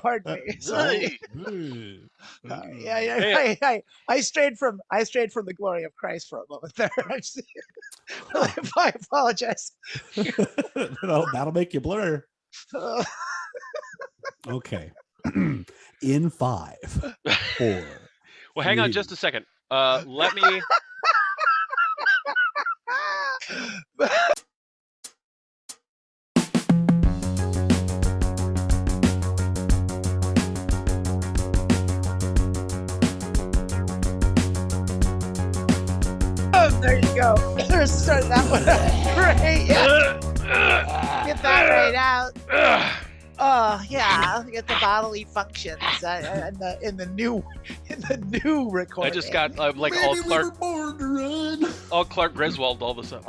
Pardon me. Hey. I strayed from the glory of Christ for a moment there. I apologize. That'll make you blur. Okay. In 5, 4. Well, hang on just a second. Let me. Oh, there you go. Start that one out. Right, yeah. Get that right out. Oh yeah, get the bodily functions in the new recording. I just got like all Clark Griswold all of a sudden.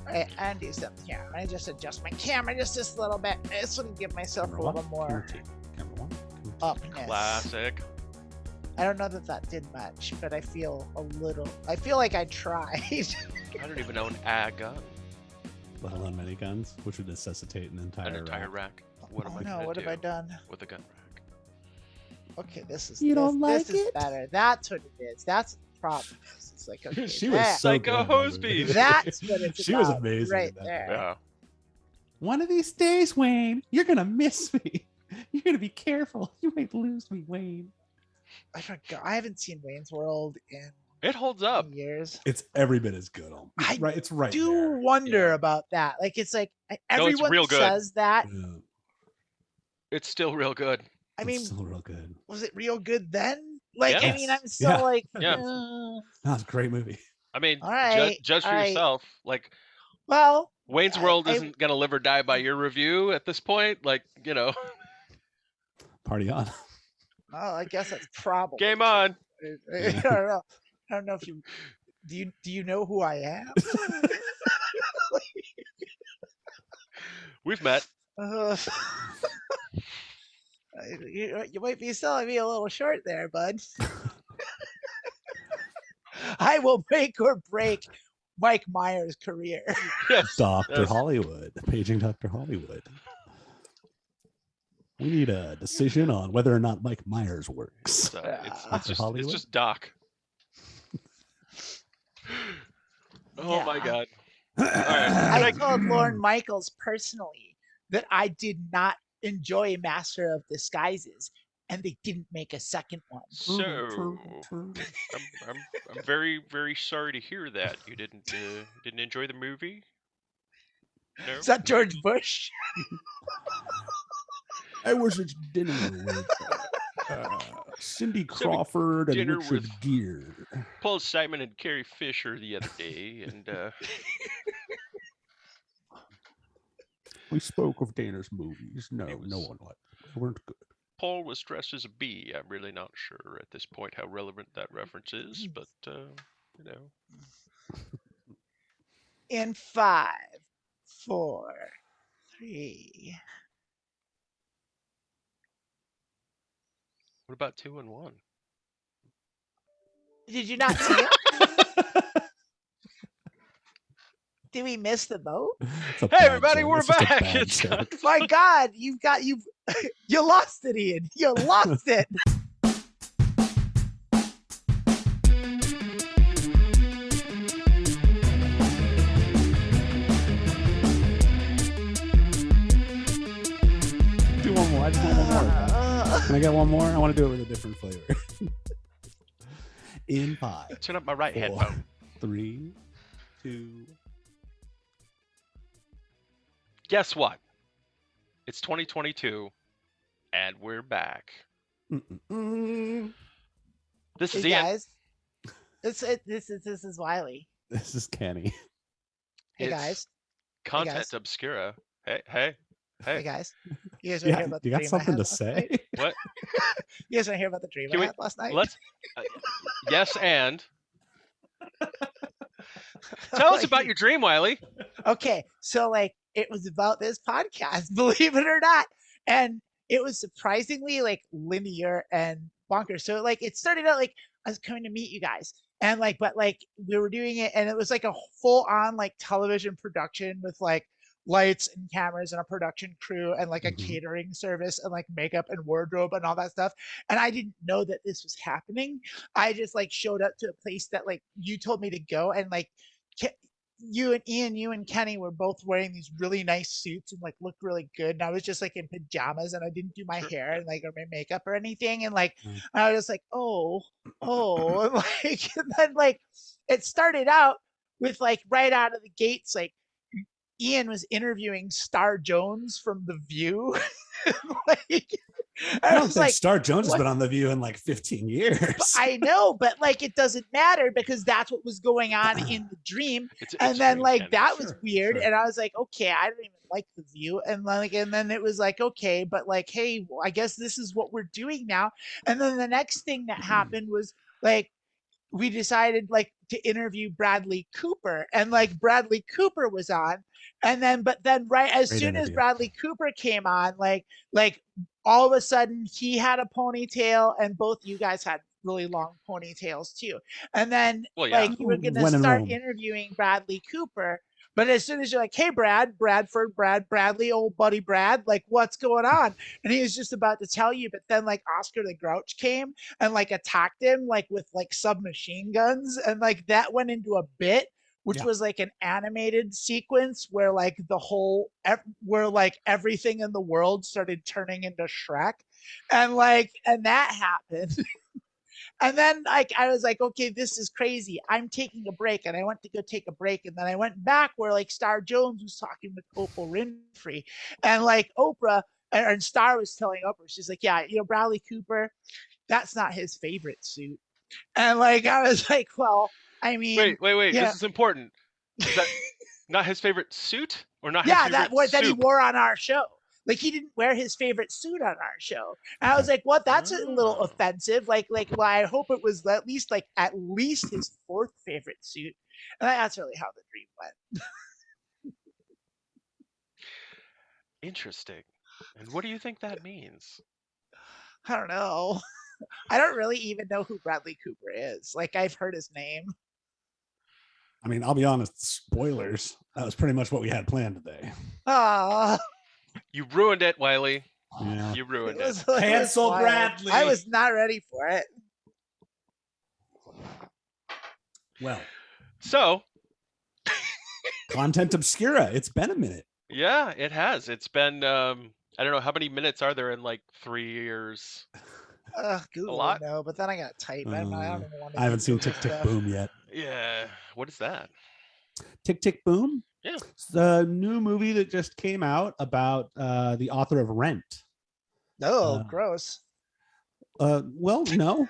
Right, and do something here. I just adjust my camera just a little bit. I just want to give myself a little more upness. Classic. I don't know that did much, but I feel like I tried. I don't even own a gun. Let alone many guns, which would necessitate an entire rack. What am I no, what have I done? With a gun rack. Okay, this is this is better. That's what it is. That's the problem. It's like, okay, she was so like good. a hose bead. That's what it's She about, was amazing right in that. there. Yeah. One of these days, Wayne, you're gonna miss me. You're gonna be careful. You might lose me, Wayne. I forgot. I haven't seen Wayne's World in It holds up. years. It's every bit as good. It's right. I do wonder about that. Like, it's like everyone real good. says that. Yeah. It's still real good. I mean, It's still real good. was it real good then? Like, Yeah. I mean, I'm still like, Yeah. That's a great movie. I mean, All right, judge for yourself. Like, well, Wayne's World isn't gonna live or die by your review at this point. Like, you know. Party on. Oh, I guess that's probably Game on. I don't know. I don't know if you do you know who I am? We've met. You might be selling me a little short there, bud. I will make or break Mike Myers' career. Yes. Dr. Hollywood. Paging Dr. Hollywood. We need a decision on whether or not Mike Myers works. It's just Doc. Oh my God. All right. I told Lorne Michaels personally that I did not enjoy Master of Disguises, and they didn't make a second one. So I'm very, very sorry to hear that. You didn't enjoy the movie? No? Is that George Bush? I was at dinner with Cindy Crawford and dinner Richard with Gere. Paul Simon and Carrie Fisher the other day, and we spoke of Dana's movies. No one liked. They weren't good. Paul was dressed as a bee. I'm really not sure at this point how relevant that reference is, but you know. In 5, 4, 3. What about 2 and 1? Did you not see it? Did we miss the boat? Hey everybody, we're back. My God, you lost it, Ian. You lost it. Do one more. I just want one more. Can I get one more? I want to do it with a different flavor. In 5. Turn up my right 4, headphone. 3, 2. Guess what? It's 2022, and we're back. This is guys. This is Wiley. This is Kenny. Hey guys. Content Obscura. Hey guys. You guys want to hear about the you got dream something I had to say? Night? What? You guys want to hear about the dream I had last night? Let's. Yes, and tell us about your dream, Wiley. Okay, so like it was about this podcast, believe it or not, and it was surprisingly like linear and bonkers. So like it started out like I was coming to meet you guys, and like but like we were doing it, and it was like a full on like television production with like lights and cameras and a production crew and like a Mhm. catering service and like makeup and wardrobe and all that stuff. And I didn't know that this was happening. I just like showed up to a place that like you told me to go, and like you and Ian, you and Kenny were both wearing these really nice suits and like looked really good. And I was just like in pajamas and I didn't do my Sure. hair and like or my makeup or anything. And like Mm. I was just like, oh, and like and then like it started out with like right out of the gates, like Ian was interviewing Star Jones from The View. Like, I I don't was think like, Star Jones has what? been on The View in like 15 years. I know, but like it doesn't matter because that's what was going on in the dream. It's And a then dream, like Ken. that was Sure, weird. sure. And I was like, okay, I don't even like The View. And then it was like, okay, but like, hey, well, I guess this is what we're doing now. And then the next thing that happened was like we decided like to interview Bradley Cooper, and like Bradley Cooper was on, and then but then right as Great soon as interview. Bradley Cooper came on, like all of a sudden he had a ponytail and both you guys had really long ponytails too. And then Well, yeah. like you were going to When in start Rome. interviewing Bradley Cooper, but as soon as you're like, hey Bradley, old buddy Brad, like what's going on? And he was just about to tell you, but then like Oscar the Grouch came and like attacked him like with like submachine guns, and like that went into a bit which Yeah. was like an animated sequence where like where like everything in the world started turning into Shrek, and that happened. And then like I was like, okay, this is crazy. I'm taking a break, and I went to go take a break, and then I went back where like Star Jones was talking with Oprah Winfrey, and like Oprah and Star was telling Oprah, she's like, yeah, Bradley Cooper, that's not his favorite suit, and like I was like, well, I mean, Wait. yeah, This is important. Is that not his favorite suit or not his yeah, that favorite what that he soup? wore on our show. Like he didn't wear his favorite suit on our show. And I was Okay. like, "What? That's a little Oh. offensive." Well, I hope it was at least his fourth favorite suit. And that's really how the dream went. Interesting. And what do you think that means? I don't know. I don't really even know who Bradley Cooper is. Like I've heard his name. I mean, I'll be honest, spoilers. That was pretty much what we had planned today. Ah, You ruined it, Wiley. Yeah. You it ruined it. was Cancel wild. Bradley. I was not ready for it. Well, So, content obscura. It's been a minute. yeah, it has. It's been I don't know how many minutes are there in like 3 years. A Google lot? would know, but then I got to type. I don't even want to I haven't seen Google Tick Tick stuff. Boom yet. Yeah. What is that? Tick Tick Boom? Yeah. It's the new movie that just came out about the author of Rent. Oh, gross. Well, no.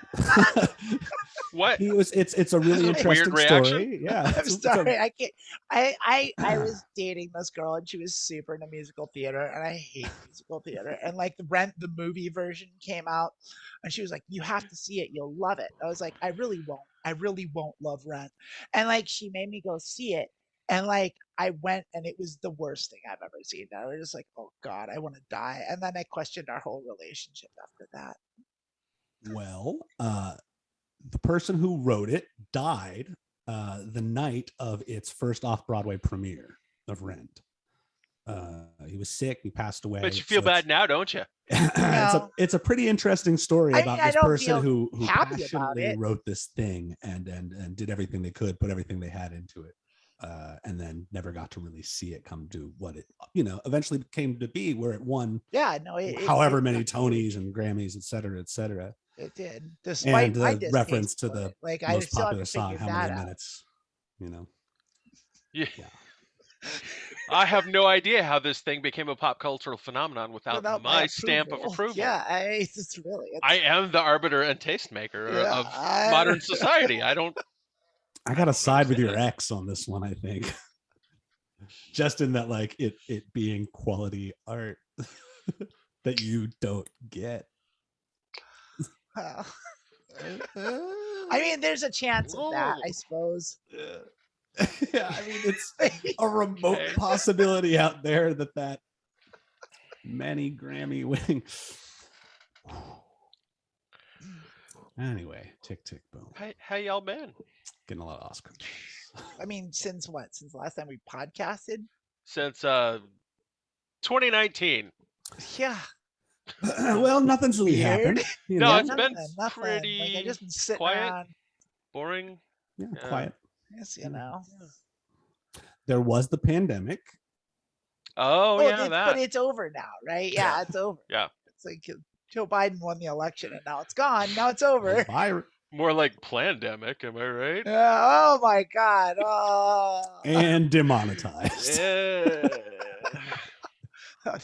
What? It's a really This is a weird interesting reaction. story. Yeah. I'm sorry. I can't. I was dating this girl and she was super into musical theater, and I hate musical theater. And like the movie version came out, and she was like, "You have to see it. You'll love it." I was like, "I really won't. I really won't love Rent." And like she made me go see it, and like I went, and it was the worst thing I've ever seen. I was just like, "Oh God, I want to die." And then I questioned our whole relationship after that. Well, the person who wrote it died the night of its first off-Broadway premiere of Rent. He was sick. He passed away. But you feel bad now, don't you? It's a pretty interesting story I mean, about I this don't person feel who happy about passionately it. wrote this thing and did everything they could, put everything they had into it, and then never got to really see it come to what it eventually came to be, where it won Yeah, no, however many got Tonys and Grammys, et cetera, et cetera. It did, despite And my the reference distaste to for the it. Like I most still popular haven't song, figured how that many out. minutes, Yeah. yeah. I have no idea how this thing became a pop cultural phenomenon without Without my my stamp of approval. approval. Yeah, it's really. I am the arbiter and tastemaker Yeah, of modern society. I gotta don't side with your understand. ex on this one, I think. Just in that, like it being quality art that you don't get. I mean, there's a chance of that, I suppose. Yeah, I mean, it's a remote possibility out there that many Grammy winning. Anyway, Tick Tick Boom. How y'all been? Getting a lot of Oscar. I mean, since what? Since the last time we podcasted? since 2019. Yeah. Well, nothing's really Weird. happened. You No, know? it's been nothing. pretty Like I just been sitting quiet, around. boring. Yeah, Yeah. quiet. Yes, you know. There was the pandemic. Oh yeah, but that. it's over now, right? Yeah, it's over. Yeah. It's like Joe Biden won the election and now it's gone. Now it's over. More like plandemic, am I right? Oh my God. Oh. And demonetized. Yeah.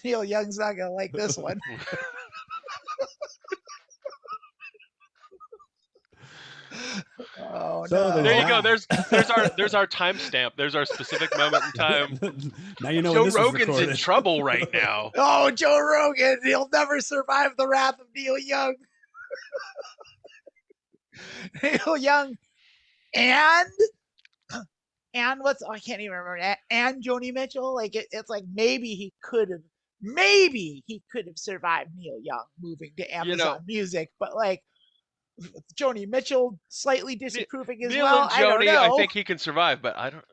Neil Young's not gonna like this one. Oh So no. There you go. that. There's our timestamp. There's our specific moment in time. Now you know Joe when this was Rogan's in recorded. trouble right now. Oh, Joe Rogan. He'll never survive the wrath of Neil Young. Neil Young and what's I can't even remember that. And Joni Mitchell. Like it's like maybe he could have survived Neil Young moving to Amazon Music, but like Joni Mitchell slightly disapproving as Neil well. and I don't Joni, I know. think he can survive, but I don't.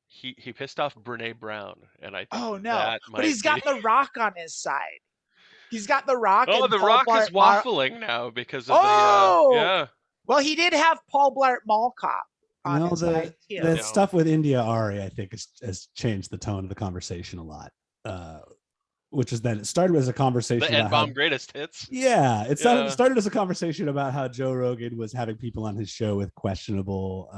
He pissed off Brene Brown, and I think Oh no! that But he's got be... The Rock on his side. He's got The Rock. Oh, and The Paul Rock Blart is waffling now because of oh! the yeah. Well, he did have Paul Blart Mall Cop on his side too. The stuff with India Ari, I think, has changed the tone of the conversation a lot. Which is that it started as a conversation The about N-bomb greatest hits. Yeah, it started as a conversation about how Joe Rogan was having people on his show with questionable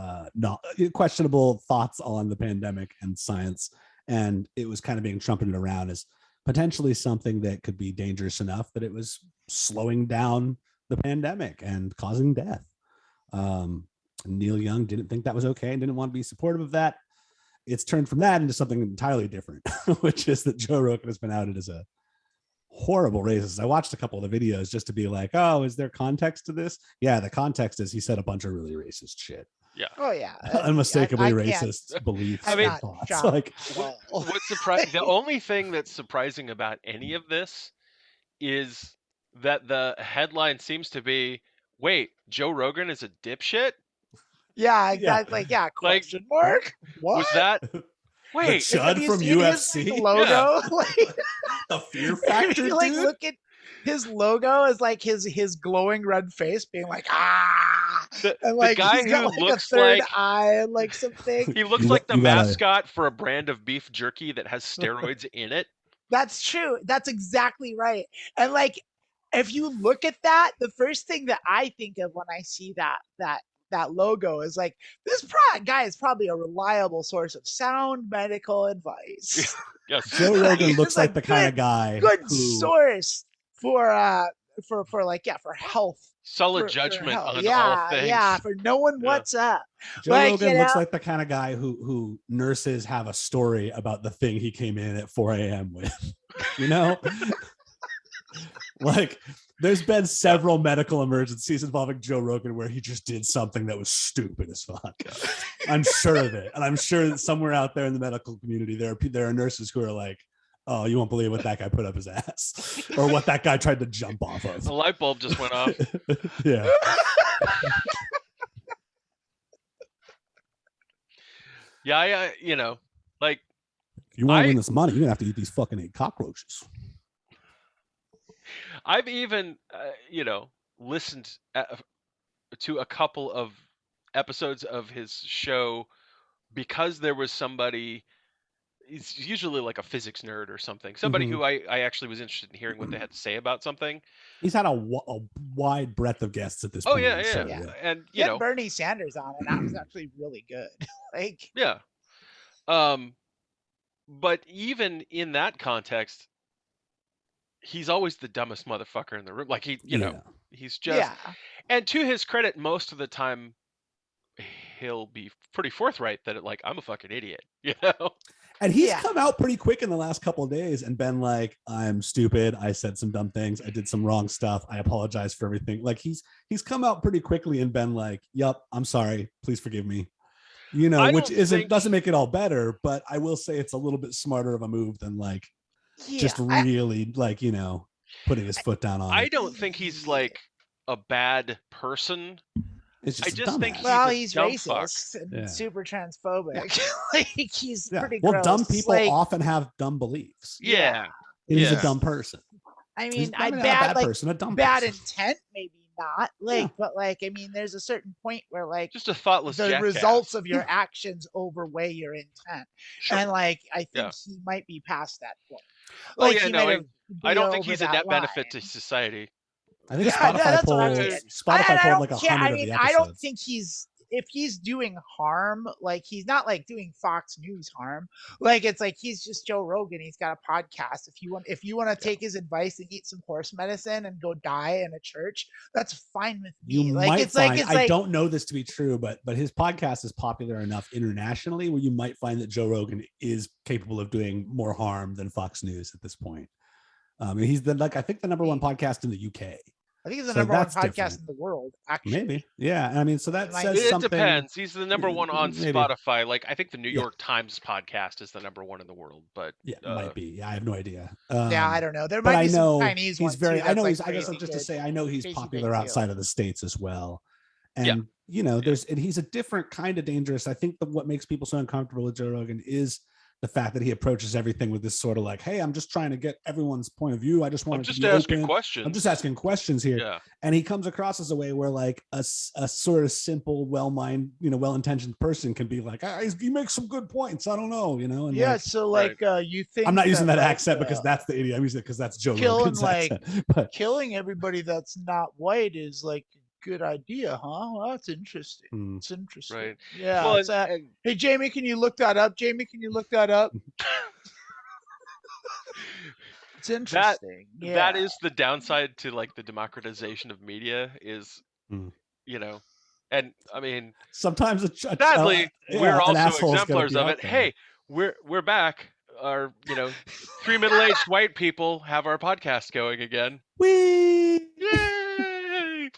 thoughts on the pandemic and science, and it was kind of being trumpeted around as potentially something that could be dangerous enough that it was slowing down the pandemic and causing death. Neil Young didn't think that was okay and didn't want to be supportive of that. It's turned from that into something entirely different, which is that Joe Rogan has been outed as a horrible racist. I watched a couple of the videos just to be like, oh, is there context to this? Yeah, the context is he said a bunch of really racist shit. Yeah. Oh yeah. Unmistakably racist beliefs and thoughts. Like what's surprising? The only thing that's surprising about any of this is that the headline seems to be, wait, Joe Rogan is a dipshit? Yeah, exactly. Yeah, question mark? What? Was that? Wait, the Chud from UFC his logo, yeah. Like, the Fear Factor, like dude? look at his logo as like his glowing red face being like and like the guy he's got who like looks a third like eye and like something. He looks like the mascot for a brand of beef jerky that has steroids in it. That's true. That's exactly right. And like, if you look at that, the first thing that I think of when I see that logo is like, this guy is probably a reliable source of sound medical advice. Yes. Joe Rogan looks like the kind of guy source for health. Solid judgment on all things. Yeah, for knowing what's up. Joe Rogan looks like the kind of guy who nurses have a story about the thing he came in at 4 a.m. with. You know? Like, there's been several medical emergencies involving Joe Rogan where he just did something that was stupid as fuck. I'm sure of it. And I'm sure that somewhere out there in the medical community, there are nurses who are like, oh, you won't believe what that guy put up his ass or what that guy tried to jump off of. The light bulb just went off. Yeah. Yeah, like, if you want to win this money, you're gonna have to eat these fucking 8 cockroaches. I've even, listened to a couple of episodes of his show because there was somebody. He's usually like a physics nerd or something. Somebody who I actually was interested in hearing what they had to say about something. He's had a wide breadth of guests at this point. Oh yeah. And you had Bernie Sanders on, and that was actually really good. Like, yeah. But even in that context, he's always the dumbest motherfucker in the room. Like he's just. And to his credit, most of the time, he'll be pretty forthright that I'm a fucking idiot. And he's come out pretty quick in the last couple of days and been like, I'm stupid. I said some dumb things. I did some wrong stuff. I apologize for everything. Like he's come out pretty quickly and been like, yup, I'm sorry. Please forgive me. Which doesn't make it all better, but I will say it's a little bit smarter of a move than just really putting his foot down on it. I don't think he's like a bad person. It's just I just think dumbass. Well, a he's dumb fuck. racist and Yeah. super transphobic. Like he's Yeah. pretty Well, gross. dumb people Like, often have dumb beliefs. Yeah. And he's a Yeah. dumb person. I He's mean, not a bad person, a dumb bad person. intent, maybe not. Like, but like, I mean, there's a certain point where like Just a thoughtless the jackass. results of your actions overweigh your intent, Sure. and like, I think Yeah. he might be past that point. Oh, Like, yeah, he no, might have I don't be think over he's a that net benefit to line. society. I think Yeah, Spotify that's what I'm pulled saying. Spotify I pulled don't like care. 100 I of mean, the I episodes. don't think if he's doing harm, like he's not like doing Fox News harm. Like it's like he's just Joe Rogan. He's got a podcast. If you want to take his advice and eat some horse medicine and go die in a church, that's fine with me. You like might it's find, like it's I like don't know this to be true, but his podcast is popular enough internationally where you might find that Joe Rogan is capable of doing more harm than Fox News at this point. He's I think the number one podcast in the UK. I think it's the So number one that's podcast different. in the world. Actually, Maybe, yeah. I mean, so that Like, says It something. depends. He's the number one on Maybe. Spotify. Like I think the New Yeah. York Times podcast is the number one in the world, but Yeah, might be. Yeah, I have no idea. yeah, I don't know. There But might I be know some Chinese he's one very. too. I know that's, he's. like, I guess crazy just to good. say, I know he's Crazy popular big outside too. of the States as well. And Yeah. you know, and he's a different kind of dangerous. I think that what makes people so uncomfortable with Joe Rogan is the fact that he approaches everything with this sort of like, hey, I'm just trying to get everyone's point of view. I just want I'm to just be asking open. questions. I'm just asking questions here. Yeah. And he comes across as a way where like a sort of simple, well-intentioned person can be like, he makes some good points. I don't know, And Yeah, like, so like you think I'm not using that like, accent because that's the idiot. I'm using it because that's Joe killing Rogan's like accent. But killing everybody that's not white is like a good idea, huh? Well, that's interesting. It's interesting. Right. Yeah. Well, it's hey Jamie, can you look that up? Jamie, can you look that up? It's interesting. That is the downside to like the democratization of media is, and I mean, sometimes sadly, we're also exemplars of it. There. Hey, we're back. Our three middle-aged white people have our podcast going again. Whee! Yay!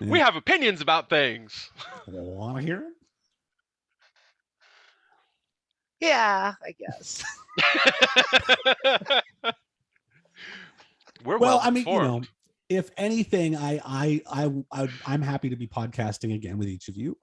Yeah. We have opinions about things. Want to hear it? Yeah, I guess. We're well, well I mean, informed. if anything, I'm happy to be podcasting again with each of you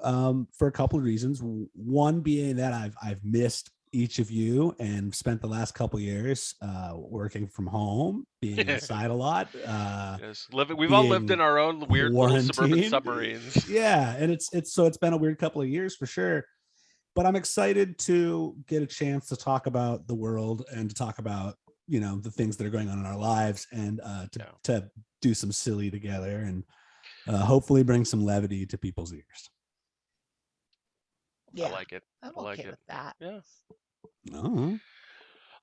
for a couple of reasons. One being that I've missed each of you and spent the last couple of years working from home, being inside a lot. Yes, we've all lived in our own weird little suburban submarines. Yeah, and it's been a weird couple of years for sure. But I'm excited to get a chance to talk about the world and to talk about the things that are going on in our lives and to do some silly together and hopefully bring some levity to people's ears. Yeah, I like it. I'm I like okay it. with that. Yeah. Oh.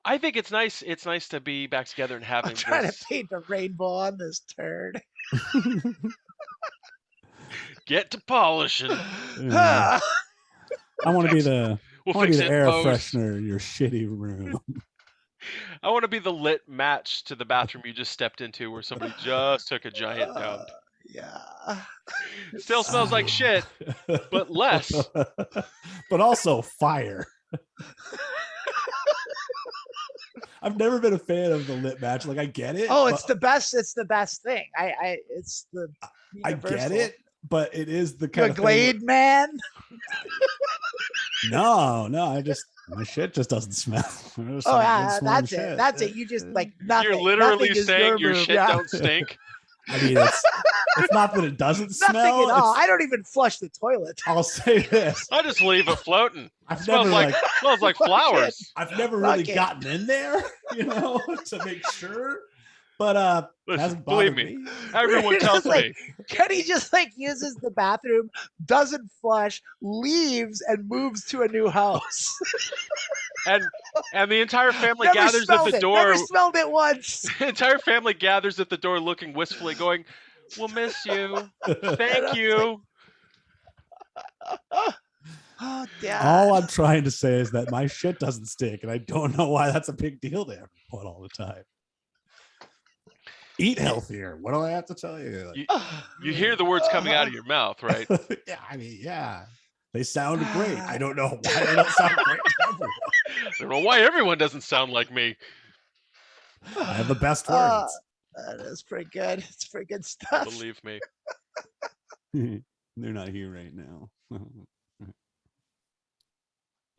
I think it's nice. It's nice to be back together and having. I'm trying to paint a rainbow on this turd. Get to polishing. Yeah. I want to be the air post. freshener in your shitty room. I want to be the lit match to the bathroom you just stepped into where somebody just took a giant dump. Yeah. Still smells like shit, but less. But also fire. I've never been a fan of the lit match. Like I get it. Oh, it's the best. It's the best thing. It's the universal. I get it, but it is the kind the of Glade man. No, my shit just doesn't smell. Oh yeah, that's it. That's it. You just like nothing. You're literally nothing saying your room. shit don't stink. I mean, it's not that it doesn't Nothing smell. at all. I don't even flush the toilet. I'll say this. I just leave it floating. I've Smells never smells like flowers. I've never really gotten in there, to make sure. But Listen, hasn't believe bothered me, everyone tells me. Kenny just uses the bathroom, doesn't flush, leaves, and moves to a new house. And the entire family Never gathers at smelled the it. door. Never smelled it once. The entire family gathers at the door looking wistfully, going, "We'll miss you. Thank you." Oh, Dad. all I'm trying to say is that my shit doesn't stink, and I don't know why that's a big deal to everyone all the time. Eat healthier. What do I have to tell you? You hear the words coming out of your mouth, right? Yeah, I mean, yeah. They sound great. I don't know why they don't sound great to everyone. I don't know why everyone doesn't sound like me. I have the best words. That is pretty good. It's pretty good stuff. Believe me. They're not here right now.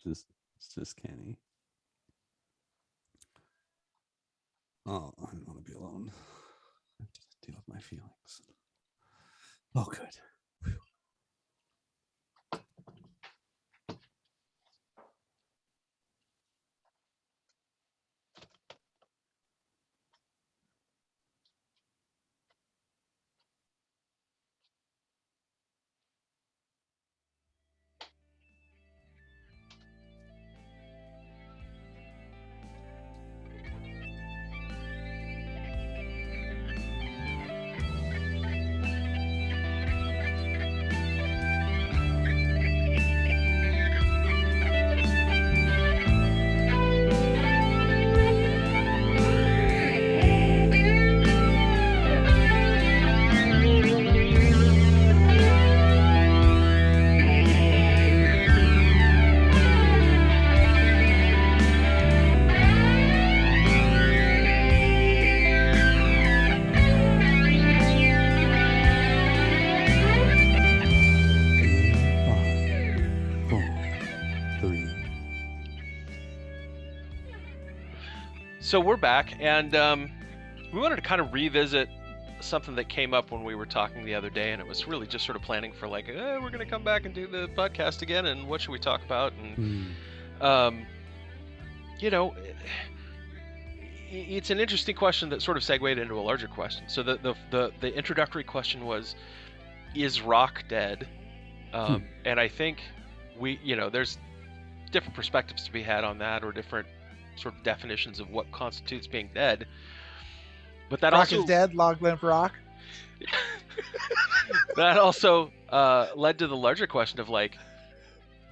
It's just Kenny. Oh, I don't want to be alone. I have to deal with my feelings. Oh, good. Whew. So we're back, and we wanted to kind of revisit something that came up when we were talking the other day, and it was really just sort of planning for like, we're going to come back and do the podcast again, and what should we talk about? And you know, it's an interesting question that sort of segued into a larger question. So the introductory question was, is rock dead? And I think there's different perspectives to be had on that, or different sort of definitions of what constitutes being dead. But that rock also is dead. Long live rock. That also led to the larger question of like,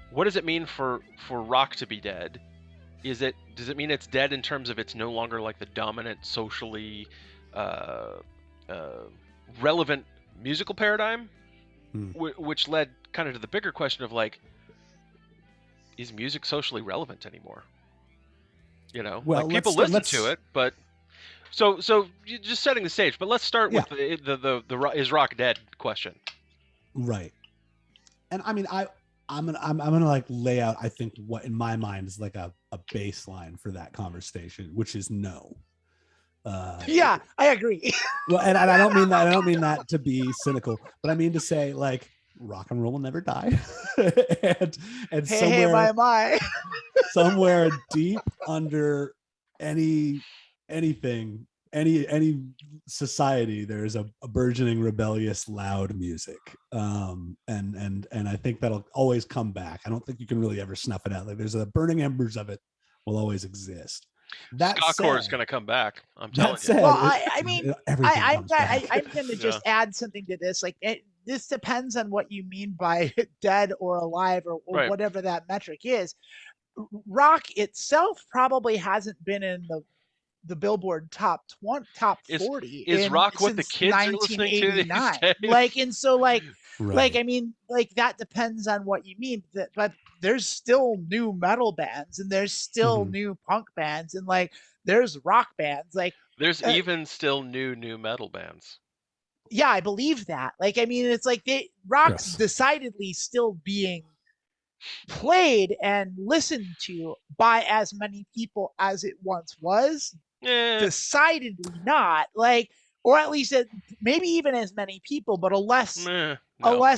what does it mean for rock to be dead? Does it mean it's dead in terms of it's no longer like the dominant socially relevant musical paradigm, which led kind of to the bigger question of like, is music socially relevant anymore? Well, like people listen to it, but so just setting the stage. But let's start with the is rock dead question. Right. And I mean, I'm gonna like lay out, I think, what in my mind is like a baseline for that conversation, which is no. Yeah, I agree. Well, and I don't mean that. I don't mean that to be cynical, but I mean to say like rock and roll will never die. and somewhere, my. somewhere deep under any society, there's a burgeoning, rebellious, loud music, and I think that'll always come back. I don't think you can really ever snuff it out. Like there's a burning embers of it will always exist. That Ska is going to come back. I'm telling you. Well, I'm going to just add something to this. Like this depends on what you mean by dead or alive, or Right. whatever that metric is. Rock itself probably hasn't been in the Billboard top 40. Is rock what the kids are listening to these days? Like, and so like, Right. like, I mean, like that depends on what you mean. But there's still new metal bands, and there's still new punk bands, and like there's rock bands. Like there's even still new metal bands. Yeah, I believe that. Like, I mean, it's like rock's decidedly still being played and listened to by as many people as it once was. Decidedly not. Like, or at least maybe even as many people, but a less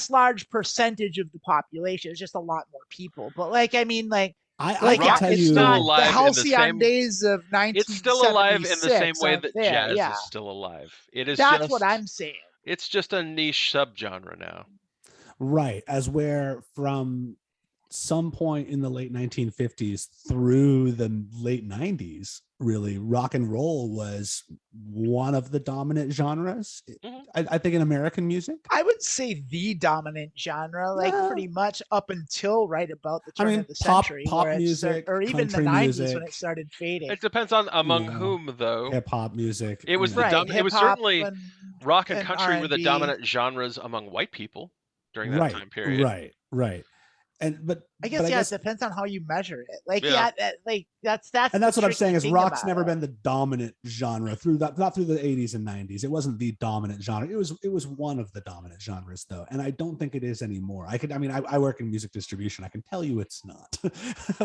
large percentage of the population. It's just a lot more people. But like, I mean, like, it's still alive the halcyon days of 1976. It's still alive in the same way that jazz is still alive. It is. That's what I'm saying. It's just a niche subgenre now. Right. As where from some point in the late 1950s through the late 90s, really, rock and roll was one of the dominant genres. I think in American music, I would say the dominant genre, like pretty much up until right about the turn of the century, pop music, or even the 90s when it started fading. It depends on among whom, though. Hip hop music. It was it was certainly rock and country were the dominant genres among white people during that time period. Right. but I but guess I yeah, it guess depends on how you measure it. Like Yeah. like that's the and that's what I'm tricky saying is thing rock's about never it. been the dominant genre through that, not through the 80s and 90s. It wasn't the dominant genre. It was one of the dominant genres though, and I don't think it is anymore. I work in music distribution. I can tell you it's not.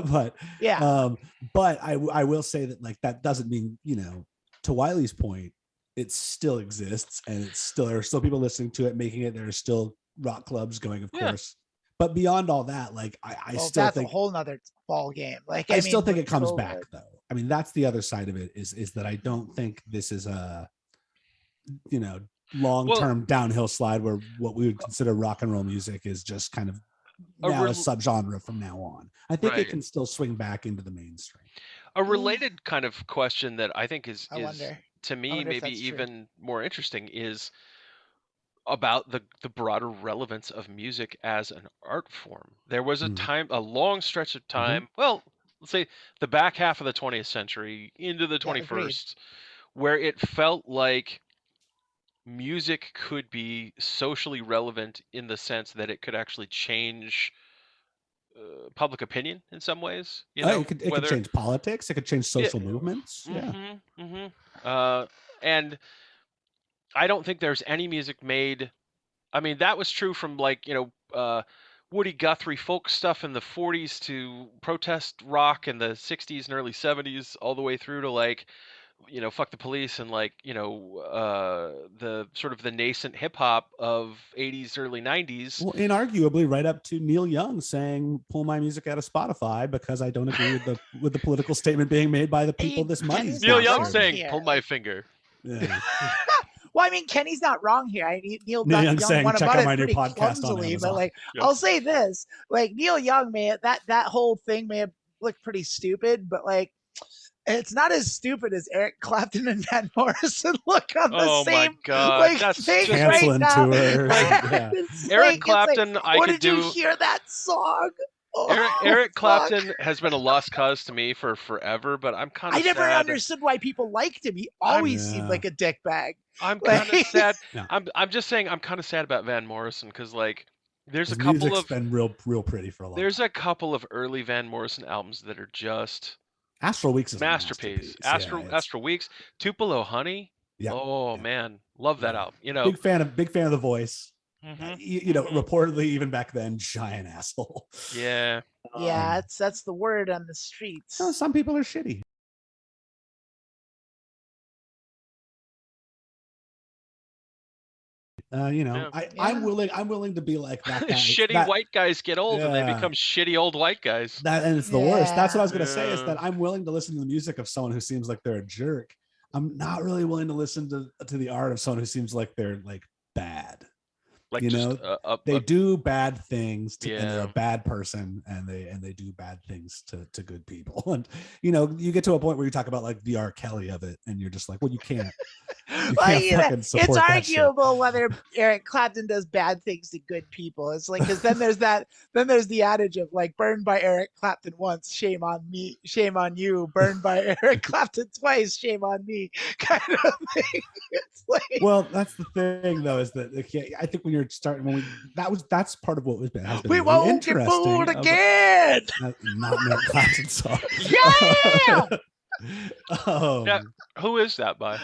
but Yeah. but I will say that like that doesn't mean, you know, to Wiley's point, it still exists and there are still people listening to it, making it. There are still rock clubs going, of Yeah. course. But beyond all that, like I Well, still that's think a whole nother ball game. Like I still mean, think with it comes COVID. back though. I mean, that's the other side of it is that I don't think this is a, you know, long-term downhill slide where what we would consider rock and roll music is just kind of now a subgenre from now on. I think it can still swing back into the mainstream. A related kind of question that I think is wonder. to me wonder if maybe that's true. even more interesting is about the broader relevance of music as an art form. There was a time, a long stretch of time, well, let's say the back half of the 20th century into the 21st, where it felt like music could be socially relevant in the sense that it could actually change public opinion in some ways. You know, it could change politics. It could change social movements. And I don't think there's any music made. I mean, that was true from like, you know, Woody Guthrie folk stuff in the 40s to protest rock in the 60s and early 70s, all the way through to like, you know, Fuck the Police and like, you know, the sort of the nascent hip hop of 80s, early 90s. Well, inarguably right up to Neil Young saying, pull my music out of Spotify because I don't agree with the political statement being made by the people this money. Neil Young saying, pull my finger. Yeah. Well, I mean, Kenny's not wrong here. Neil Young Young saying, went check about out it my new pretty podcast clumsily, on but like, Yep. I'll say this: like Neil Young that whole thing may have looked pretty stupid, but like, it's not as stupid as Eric Clapton and Van Morrison look on the same my God. like that's thing just canceling right now. tours. Yeah. Eric Clapton, I could did you hear that song? Eric Clapton has been a lost cause to me for forever, but I'm kind of I never sad. understood why people liked him. He always seemed like a dickbag. I'm kind of sad. I'm just saying I'm kind of sad about Van Morrison because like there's His a couple music's of been real pretty for a long there's time. a couple of early Van Morrison albums that are just Astral Weeks is masterpiece. a masterpiece. Astral Weeks, Tupelo Honey. Yeah. Oh man, love that album. You know, big fan of the voice. You know, reportedly even back then, giant asshole. Yeah. Yeah, that's the word on the streets. No, some people are shitty. You know, I'm willing to be like that guy. Shitty white guys get old and they become shitty old white guys. And it's the worst. That's what I was gonna say, is that I'm willing to listen to the music of someone who seems like they're a jerk. I'm not really willing to listen to the art of someone who seems like they're like bad. Like, you know, they do bad things and they're a bad person, and they do bad things to good people. And you know, you get to a point where you talk about like the R. Kelly of it, and you're just like, well, you can't fucking support it's that arguable shit. whether Eric Clapton does bad things to good people. It's like, because then there's the adage of like, burned by Eric Clapton once, shame on me, shame on you. Burned by Eric Clapton twice, shame on me, kind of thing. It's like, well, that's the thing though, is that I think when you're starting, that's part of what has been we really won't interesting. get fooled again. Not an Eric Clapton song. Yeah. Yeah. Who is that by?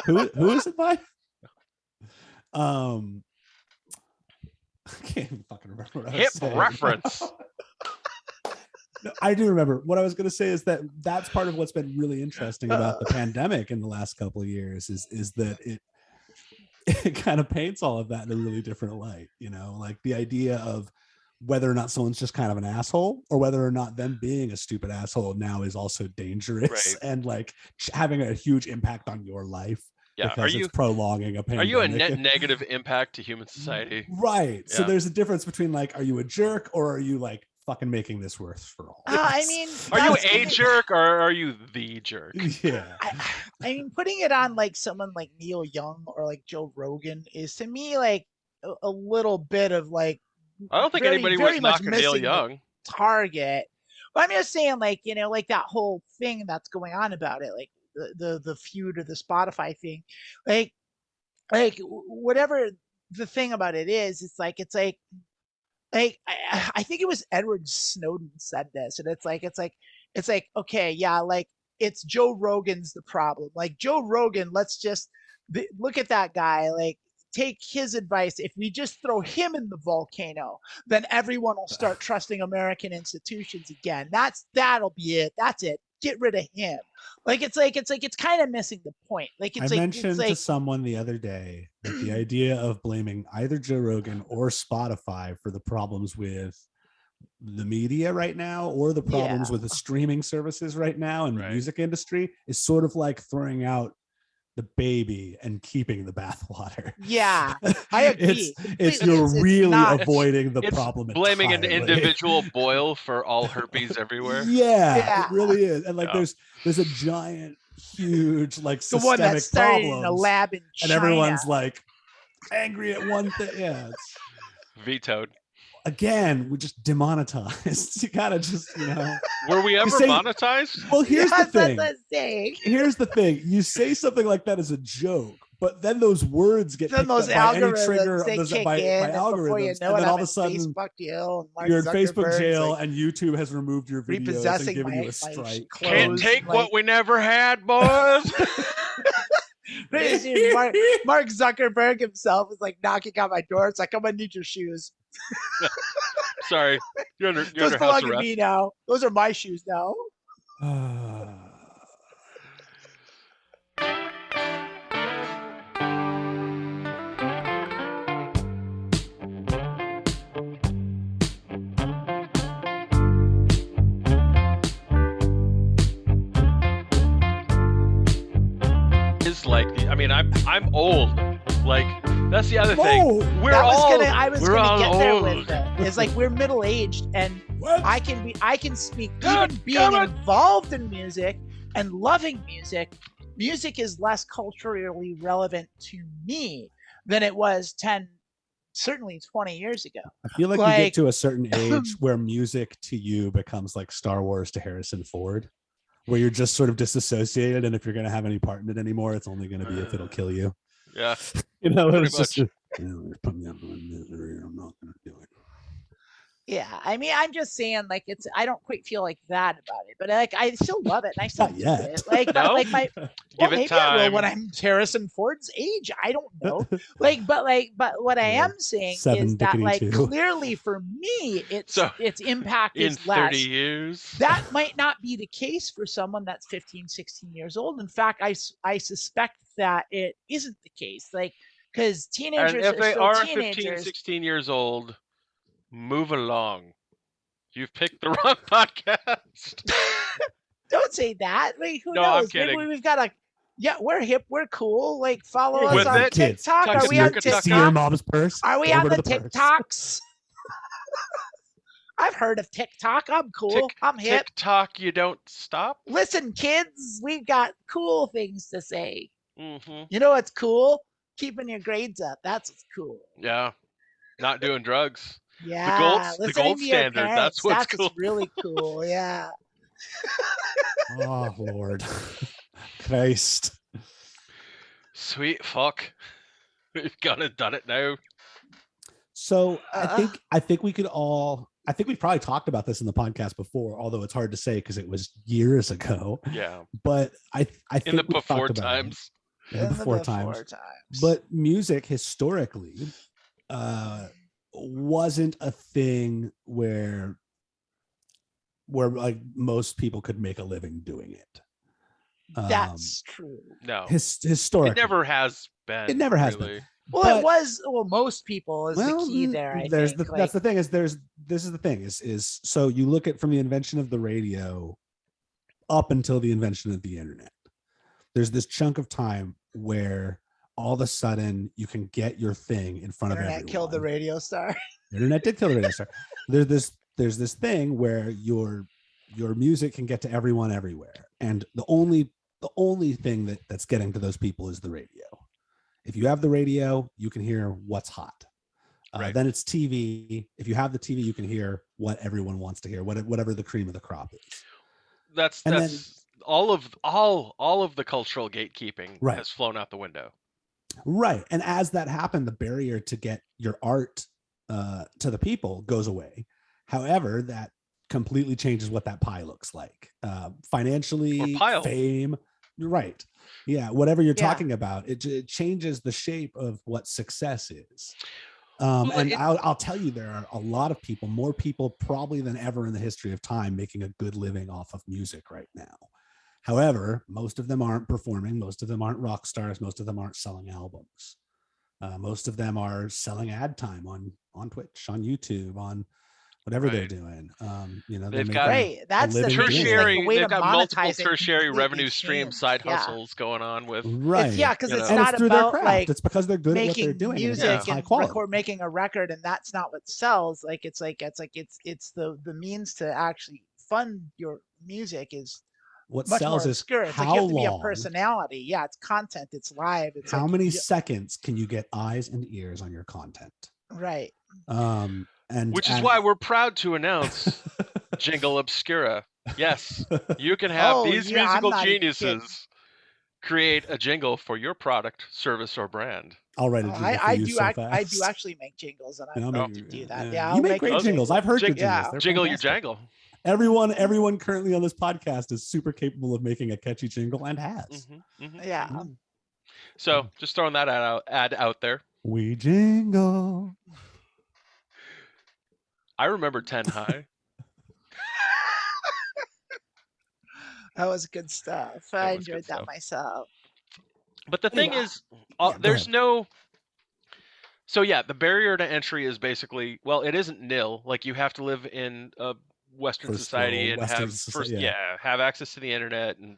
Who is it by? I can't even fucking remember what I was saying. Reference. No, I do remember. What I was going to say is that that's part of what's been really interesting about the pandemic in the last couple of years is that it kind of paints all of that in a really different light. You know, like the idea of whether or not someone's just kind of an asshole, or whether or not them being a stupid asshole now is also dangerous, and like having a huge impact on your life. Yeah. Because it's prolonging a pandemic. Are you a net negative impact to human society? Right. Yeah. So there's a difference between like, are you a jerk, or are you like fucking making this worse for all? I mean, are you a jerk, or are you the jerk? Yeah. I mean, putting it on like someone like Neil Young or like Joe Rogan is to me like a little bit of like, I don't think anybody was knocking Neil Young. Target. But I'm just saying, like, you know, like that whole thing that's going on about it, like the feud or the Spotify thing, like whatever the thing about it is, it's like like I think it was Edward Snowden said this, and it's like okay, yeah, like it's Joe Rogan's the problem. Like Joe Rogan, let's just look at that guy. Like take his advice. If we just throw him in the volcano, then everyone will start trusting American institutions again. That'll be it. That's it. Get rid of him. Like it's kind of missing the point. Like I it's like mentioned to someone the other day that the idea of blaming either Joe Rogan or Spotify for the problems with the media right now, or the problems with the streaming services right now and the music industry, is sort of like throwing out the baby and keeping the bathwater. Yeah, I agree. It's you're really avoiding the problem. Blaming entirely. an individual boil for all herpes everywhere. Yeah, it really is. And like there's a giant, huge, like the one that's systemic started in a lab in China. and everyone's like angry at one thing. Yeah, it's vetoed. Again, we're just demonetized. You gotta just, Were we ever monetized? Well, here's the thing. Here's the thing. You say something like that as a joke, but then those words get then those algorithms by algorithms, before you know and then it, all of a sudden you're in Facebook jail, and YouTube has removed your videos and given you a strike. Can't take what we never had, boys. Mark Zuckerberg himself is like knocking on my door. It's like, I'm gonna need your shoes. Sorry, you're under Those house belong to arrest. me now. Those are my shoes now. Is like I'm old. Like that's the other thing. I was gonna get there old. with it. It's like we're middle aged, and What? I can speak. Even being involved in music and loving music, music is less culturally relevant to me than it was 10, certainly 20 years ago. I feel like you get to a certain age where music to you becomes like Star Wars to Harrison Ford, where you're just sort of disassociated, and if you're going to have any part in it anymore, it's only going to be if it'll kill you. Yeah, it's just put me out of my misery. I'm not going to do it. Yeah, I mean, I'm just saying, like, I don't quite feel like that about it, but like, I still love it, and I still Not do yet. it. Like, No? like maybe it I will time. when I'm Harrison Ford's age. I don't know. But what I am saying is that, like, clearly for me, its impact in is less. 30 years. That might not be the case for someone that's 15, 16 years old. In fact, I suspect that it isn't the case. Like, because teenagers and if they still are teenagers. 15, 16 years old, move along. You've picked the wrong podcast. Don't say that. Wait, who knows? I'm kidding. Maybe we've got we're hip, we're cool. Like, follow us With on it, TikTok. Are we on tuck-a-tuck-a-tuck. See your TikTok? mom's purse. Are we Go on over the to purse. TikToks? I've heard of TikTok. I'm cool. I'm hip. TikTok, you don't stop. Listen, kids, we've got cool things to say. Mm-hmm. You know what's cool? Keeping your grades up. That's what's cool. Yeah, not doing drugs. Yeah, the gold standard. That's what's cool. That's really cool. Yeah. Oh Lord, Christ. Sweet fuck. We've got it, done it now. So I think we could all. I think we've probably talked about this in the podcast before, although it's hard to say because it was years ago. Yeah. But I think in the we've before talked about times. it. In the before times. But music historically wasn't a thing where like most people could make a living doing it. That's true. No. Historically. It never has been. It never has really. been. Well, it was. Well, most people is the key there. I think. That's the thing. This is the thing. Is so you look at from the invention of the radio up until the invention of the internet. There's this chunk of time where all of a sudden you can get your thing in front of everyone. Internet killed the radio star. Internet did kill the radio star. There's this thing where your music can get to everyone everywhere, and the only thing that's getting to those people is the radio. If you have the radio, you can hear what's hot. Right. Then it's TV. If you have the TV, you can hear what everyone wants to hear, whatever the cream of the crop is. That's all of the cultural gatekeeping has flown out the window. Right. And as that happened, the barrier to get your art to the people goes away. However, that completely changes what that pie looks like. Financially, fame, you're right. Yeah, whatever you're talking about, it changes the shape of what success is. I'll tell you, there are a lot of people, more people probably than ever in the history of time, making a good living off of music right now. However, most of them aren't performing. Most of them aren't rock stars. Most of them aren't selling albums. Most of them are selling ad time on Twitch, on YouTube, on whatever they're doing. They've got that's the tertiary. Like the way they've got multiple it tertiary revenue stream changed. side hustles going on with because it's and not it's through about their craft. like it's because they're good at what they're doing. Music and making a record, and that's not what sells. It's the means to actually fund your music is what much sells more is obscure. It's how like you have to long, be a personality. Yeah, it's content. It's live. It's how many seconds can you get eyes and ears on your content? Right. Which is why we're proud to announce Jingle Obscura. Yes, you can have these musical geniuses create a jingle for your product, service, or brand. I'll write a jingle for you so fast. I do actually make jingles, and I'm going to do that. Yeah, you make great jingles. I've heard your jingles. They're jingle fantastic. your jangle. Everyone currently on this podcast is super capable of making a catchy jingle and has. Yeah. So just throwing that ad out there. We jingle. I remember 10 High. That was good stuff. I enjoyed that myself. But the thing is, there's no... So yeah, the barrier to entry is basically, well, it isn't nil. Like you have to live in a Western society and have access to the internet and,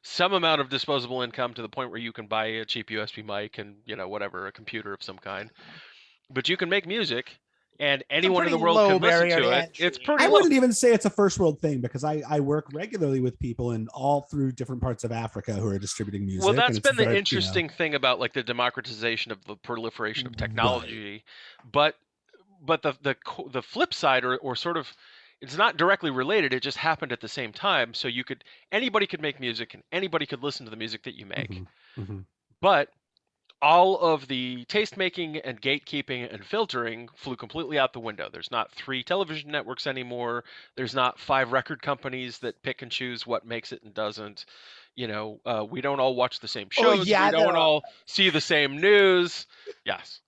some amount of disposable income to the point where you can buy a cheap USB mic and, whatever, a computer of some kind. But you can make music. And anyone in the world can listen to it. It's pretty I wouldn't even say it's a first world thing, because I work regularly with people in all through different parts of Africa who are distributing music. Well, that's been the interesting thing about like the democratization of the proliferation of technology. Right. But the flip side, or sort of, it's not directly related. It just happened at the same time. So anybody could make music and anybody could listen to the music that you make. But all of the taste making and gatekeeping and filtering flew completely out the window. There's not 3 television networks anymore. There's not 5 record companies that pick and choose what makes it and doesn't. We don't all watch the same shows. We don't all see the same news. Yes.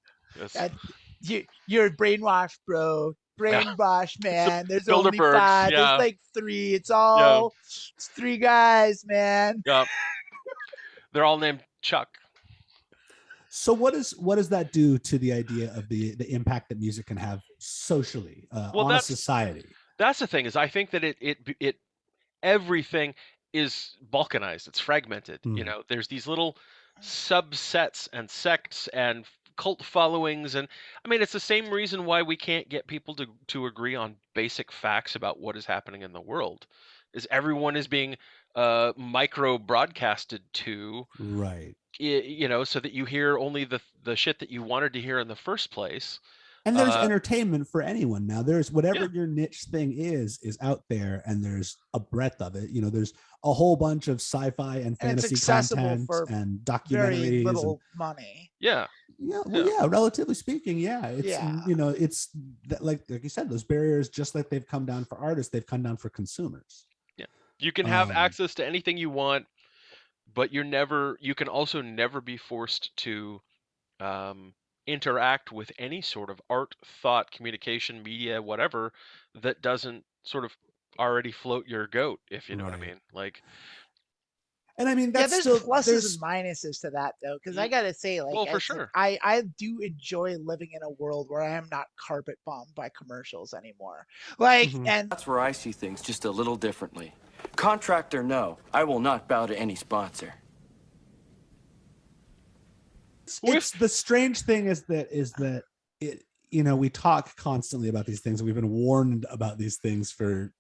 You're brainwashed, bro. Brainwashed, man. There's only 5. There's like 3. It's 3 guys, man. Yeah. They're all named Chuck. So what does that do to the idea of the impact that music can have socially on a society? That's the thing, is I think that it everything is balkanized. It's fragmented. There's these little subsets and sects and cult followings, and I mean it's the same reason why we can't get people to agree on basic facts about what is happening in the world. Is everyone is being micro broadcasted to, right? So that you hear only the shit that you wanted to hear in the first place. And there's entertainment for anyone now. There's whatever your niche thing is out there, and there's a breadth of it. There's a whole bunch of sci-fi and fantasy content and documentaries. Very little money. Yeah. Yeah, well, relatively speaking, it's it's like you said, those barriers, just like they've come down for artists, they've come down for consumers. Yeah, you can have access to anything you want, but you can also never be forced to interact with any sort of art, thought, communication, media, whatever, that doesn't sort of already float your goat, if you know what I mean. Like, and I mean, that's there's still pluses and minuses to that, though, because I gotta say, like, well, for sure, I do enjoy living in a world where I am not carpet bombed by commercials anymore. Like, and that's where I see things just a little differently. Contract or no, I will not bow to any sponsor. It's the strange thing is that it, we talk constantly about these things, and we've been warned about these things for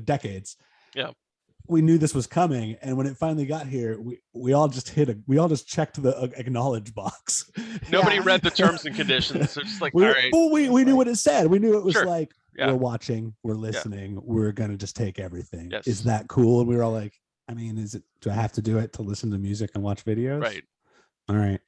decades. Yeah. We knew this was coming, and when it finally got here, we all just checked the acknowledge box. Nobody read the terms and conditions. So just like, all right. Well, we knew what it said. We knew it was like, we're watching, we're listening, we're gonna just take everything. Yes. Is that cool? And we were all like, I mean, do I have to do it to listen to music and watch videos? Right. All right.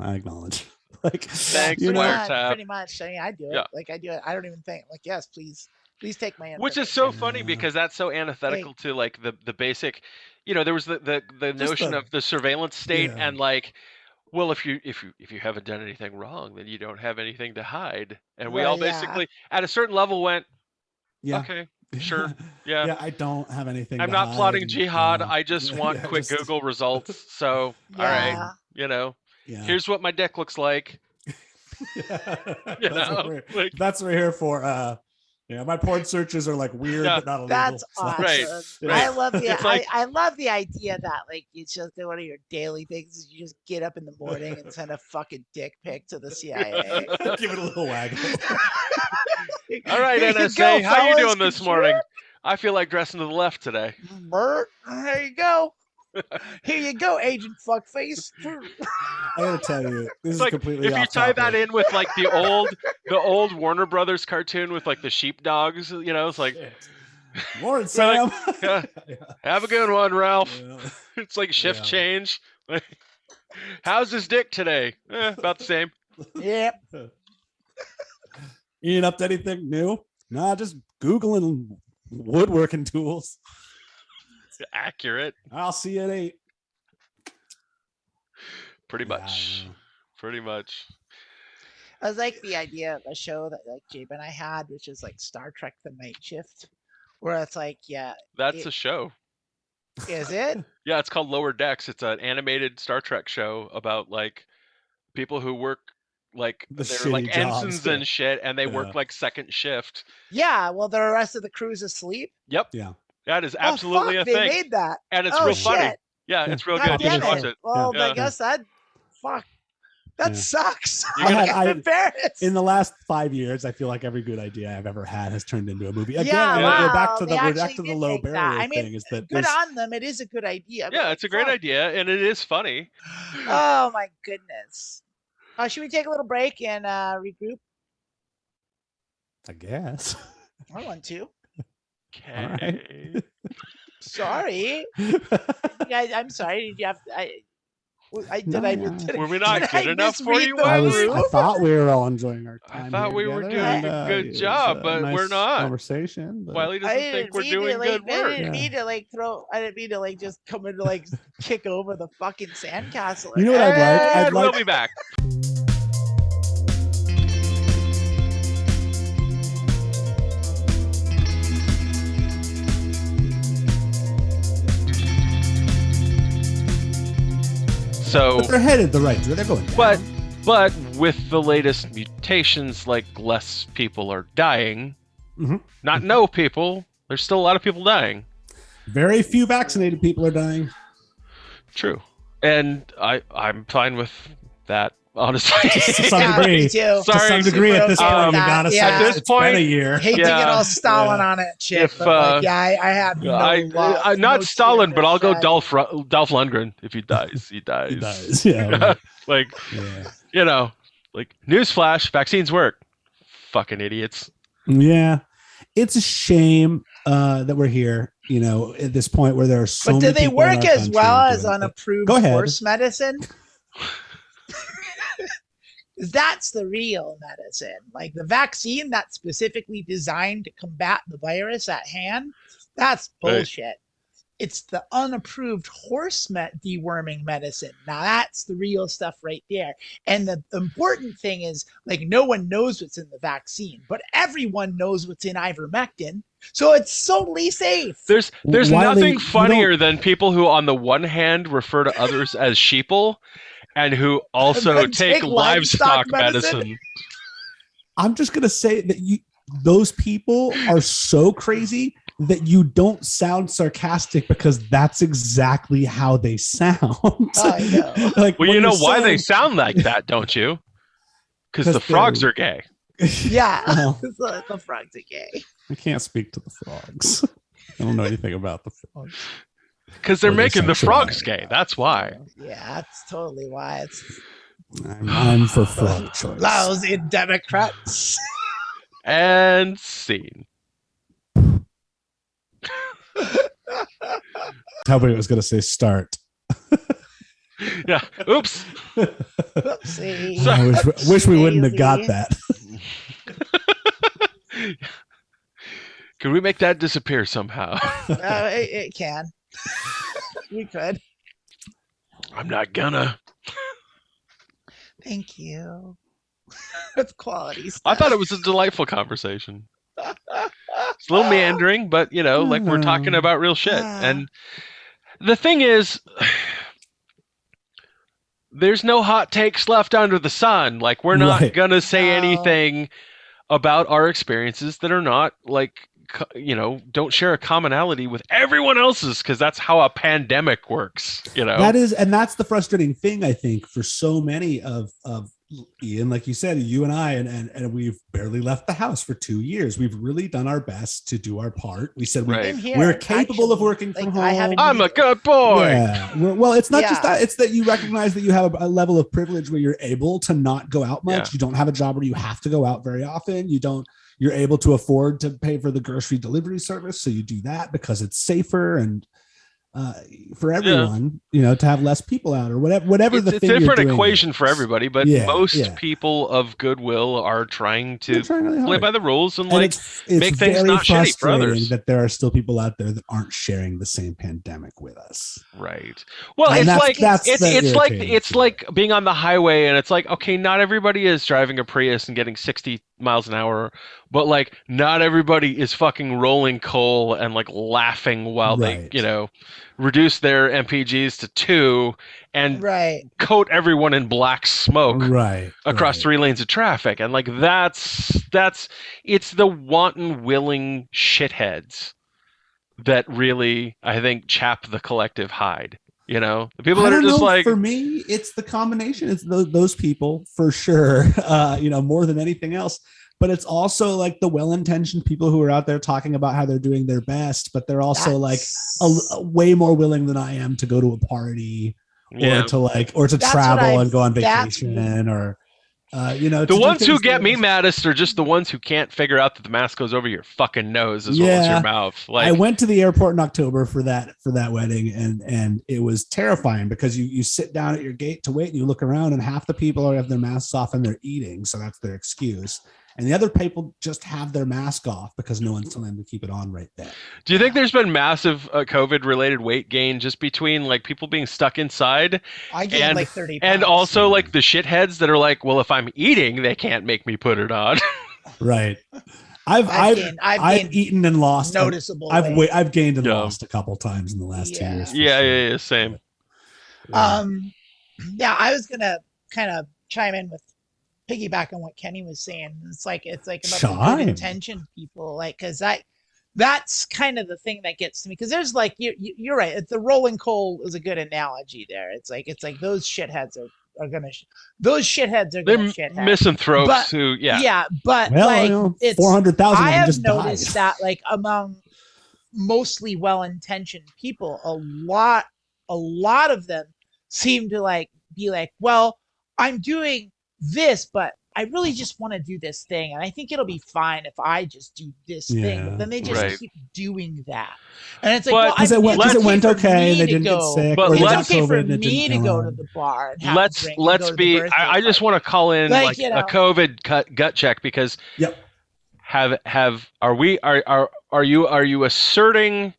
I acknowledge. Like, Thanks, you know, wiretap. Pretty much. I mean, I do it. Yeah. Like I do it. I don't even think. Like, yes, please take my information. Which is so funny Yeah. because that's so antithetical to like the basic, there was the notion of the surveillance state Yeah. and like, well, if you haven't done anything wrong, then you don't have anything to hide. And we all Right, yeah. basically at a certain level went, Yeah. okay, sure, yeah. Yeah, I don't have anything. I'm to not hide, plotting and, jihad. I just want yeah, quick just- Google results. So, all right, Yeah. Yeah. here's what my deck looks like. That's what we're here for. Yeah, my porn searches are like weird, Yeah. but not illegal. That's so- awesome. Right, right. I love the It's like- I love the idea that like it's just one of your daily things is you just get up in the morning and send a fucking dick pic to the CIA. Give it a little waggle. All right, Here you NSA, go, how you fellas. doing this Could morning? I feel like dressing to the left today. Bert, there you go. Here you go, Agent Fuckface. I gotta tell you, this It's is like completely if you off tie that topic. in with like the old Warner Brothers cartoon with like the sheepdogs, it's like Morning, Sam. yeah. Have a good one, Ralph. Yeah. It's like shift Yeah. change. Like, how's his dick today? About the same. Yep. You ain't up to anything new? Nah, just Googling woodworking tools. Accurate. I'll see you at 8. Pretty Yeah, I much. know. Pretty much. I was like the idea of a show that like Jabe and I had, which is like Star Trek: The Night Shift, where it's like, yeah, That's a show. is it? Yeah, it's called Lower Decks. It's an animated Star Trek show about like people who work like The they're like shitty jobs, ensigns yeah. and shit, and they Yeah. work like second shift. Yeah. Well, the rest of the crew's asleep. Yep, Yeah. that is absolutely oh, fuck, a thing, they made that. and it's oh, real shit. funny. Yeah, Yeah. it's real God good. You damn should watch it. it. Well, Yeah. I guess that. Fuck. That Yeah. sucks. You gotta- I'm embarrassed. In the last 5 years, I feel like every good idea I've ever had has turned into a movie. Again, Yeah, we're wow, back to they the actually did low make that. barrier I mean, thing. Is that Good there's- on them. It is a good idea. but, Yeah, like, it's a great fuck. idea, and it is funny. Oh my goodness. Should we take a little break and regroup? I guess. I want to. Okay. Sorry. Yeah, I'm sorry. Did you have? No, yeah. Were we not did good I enough for misread you, the I Andrew? thought we were all enjoying our I time. thought here we were together, doing and, a good it was job, a but we're nice not. Conversation. But Wiley doesn't think we're doing good I work. didn't mean to like throw. I didn't mean to like just come in to like kick over the fucking sandcastle. You know what I'd like? I'd And we'll like be back. So, but they're headed the right direction. They're going down. but with the latest mutations, like less people are dying. Mhm. Not no people. There's still a lot of people dying. Very few vaccinated people are dying. True, and I'm fine with that. Honestly, To some Yeah, degree. me too. To Sorry, some degree at this super point, okay you with gotta that. say Yeah. At this it's been a point- year. Hate to Yeah. get all Stalin Yeah. on it, shit. If, but like, yeah, I have no love. I'm not no Stalin, tear but to I'll go shed. Dolph Lundgren. If he dies, he dies. He dies. Yeah. Right. Like, Yeah. like newsflash, vaccines work. Fucking idiots. Yeah. It's a shame that we're here, at this point where there are so But many do they people in work our as country well as doing it. unapproved Go ahead. horse medicine? 'Cause that's the real medicine. Like the vaccine that's specifically designed to combat the virus at hand, that's Right. bullshit. It's the unapproved horse deworming medicine. Now that's the real stuff right there. And the important thing is, like, no one knows what's in the vaccine, but everyone knows what's in ivermectin. So it's solely safe. There's Wiley, nothing you funnier than people who, on the one hand, refer to others as sheeple, and who also then take take livestock livestock medicine. medicine. I'm just gonna say that those people are so crazy that you don't sound sarcastic because that's exactly how they sound. I know. Like, Well, when you know you're why they saying- sound like that, don't you? Because 'Cause the frogs they're- are gay. Yeah. Well, The frogs are gay. I can't speak to the frogs. I don't know anything about the frogs. Because they're Or their making the frogs sexuality. gay. That's why. Yeah, that's totally why it's I'm for frog choice. lousy Democrats. And scene. Nobody was gonna say start. Yeah. Oops. Oopsie. So- I wish we wouldn't have got Oopsie. that. Can we make that disappear somehow? It can. We could. I'm not gonna. Thank you. That's quality stuff. I thought it was a delightful conversation. It's a little meandering, but like we're talking about real shit. And the thing is, there's no hot takes left under the sun. Like we're not Right. gonna say No. anything about our experiences that are not like don't share a commonality with everyone else's, because that's how a pandemic works. That's the frustrating thing, I think, for so many of Ian, like you said, you and I, and we've barely left the house for 2 years. We've really done our best to do our part. We said Right. we're capable of working from home. I'm a good boy. Yeah. Well, it's not just Yeah. that. It's that you recognize that you have a level of privilege where you're able to not go out much. Yeah. You don't have a job where you have to go out very often. You're able to afford to pay for the grocery delivery service. So you do that because it's safer and for everyone, to have less people out or whatever It's the a thing you're different doing equation is. for everybody, but most people of goodwill are trying to They're trying really play hard. by the rules and it's make things very not shitty for frustrating others. that there are still people out there that aren't sharing the same pandemic with us. Right. Well, And it's like being on the highway, and it's like, okay, not everybody is driving a Prius and getting 60 miles an hour, but like not everybody is fucking rolling coal and like laughing while Right. they reduce their MPGs to 2 and Right. coat everyone in black smoke across right. 3 lanes of traffic. And like that's it's the wanton willing shitheads that really, I think, chap the collective hide. The people that are just like, for me, it's the combination. It's those people for sure. More than anything else. But it's also like the well-intentioned people who are out there talking about how they're doing their best, but they're also like a way more willing than I am to go to a party or to travel and go on vacation or the ones who get me maddest are just the ones who can't figure out that the mask goes over your fucking nose as well as your mouth. Like, I went to the airport in October for that wedding, and it was terrifying because you sit down at your gate to wait and you look around and half the people have their masks off and they're eating, so that's their excuse. And the other people just have their mask off because no one's telling them to keep it on right there. Do you think there's been massive COVID-related weight gain just between like people being stuck inside? I gained like 30 pounds. And also like the shitheads that are like, well, if I'm eating, they can't make me put it on. Right. I've eaten and lost noticeable. I've gained and lost a couple times in the last 2 years. Yeah, same. I was gonna kind of chime in with piggyback on what Kenny was saying. It's like about the good intention people, like, because that's kind of the thing that gets to me, because there's like you're right. It's the rolling coal is a good analogy there. It's like those shitheads are gonna they're misanthropes who but it's 400,000. I have noticed that like among mostly well-intentioned people, a lot of them seem to like be like, well, I'm doing this, but I really just want to do this thing, and I think it'll be fine if I just do this thing. But then they just keep doing that, and it's like, because it went okay, they didn't get sick, but it's okay for me to go to the bar and have a drink. Let's be. I just want to call in like a COVID gut check, because are you asserting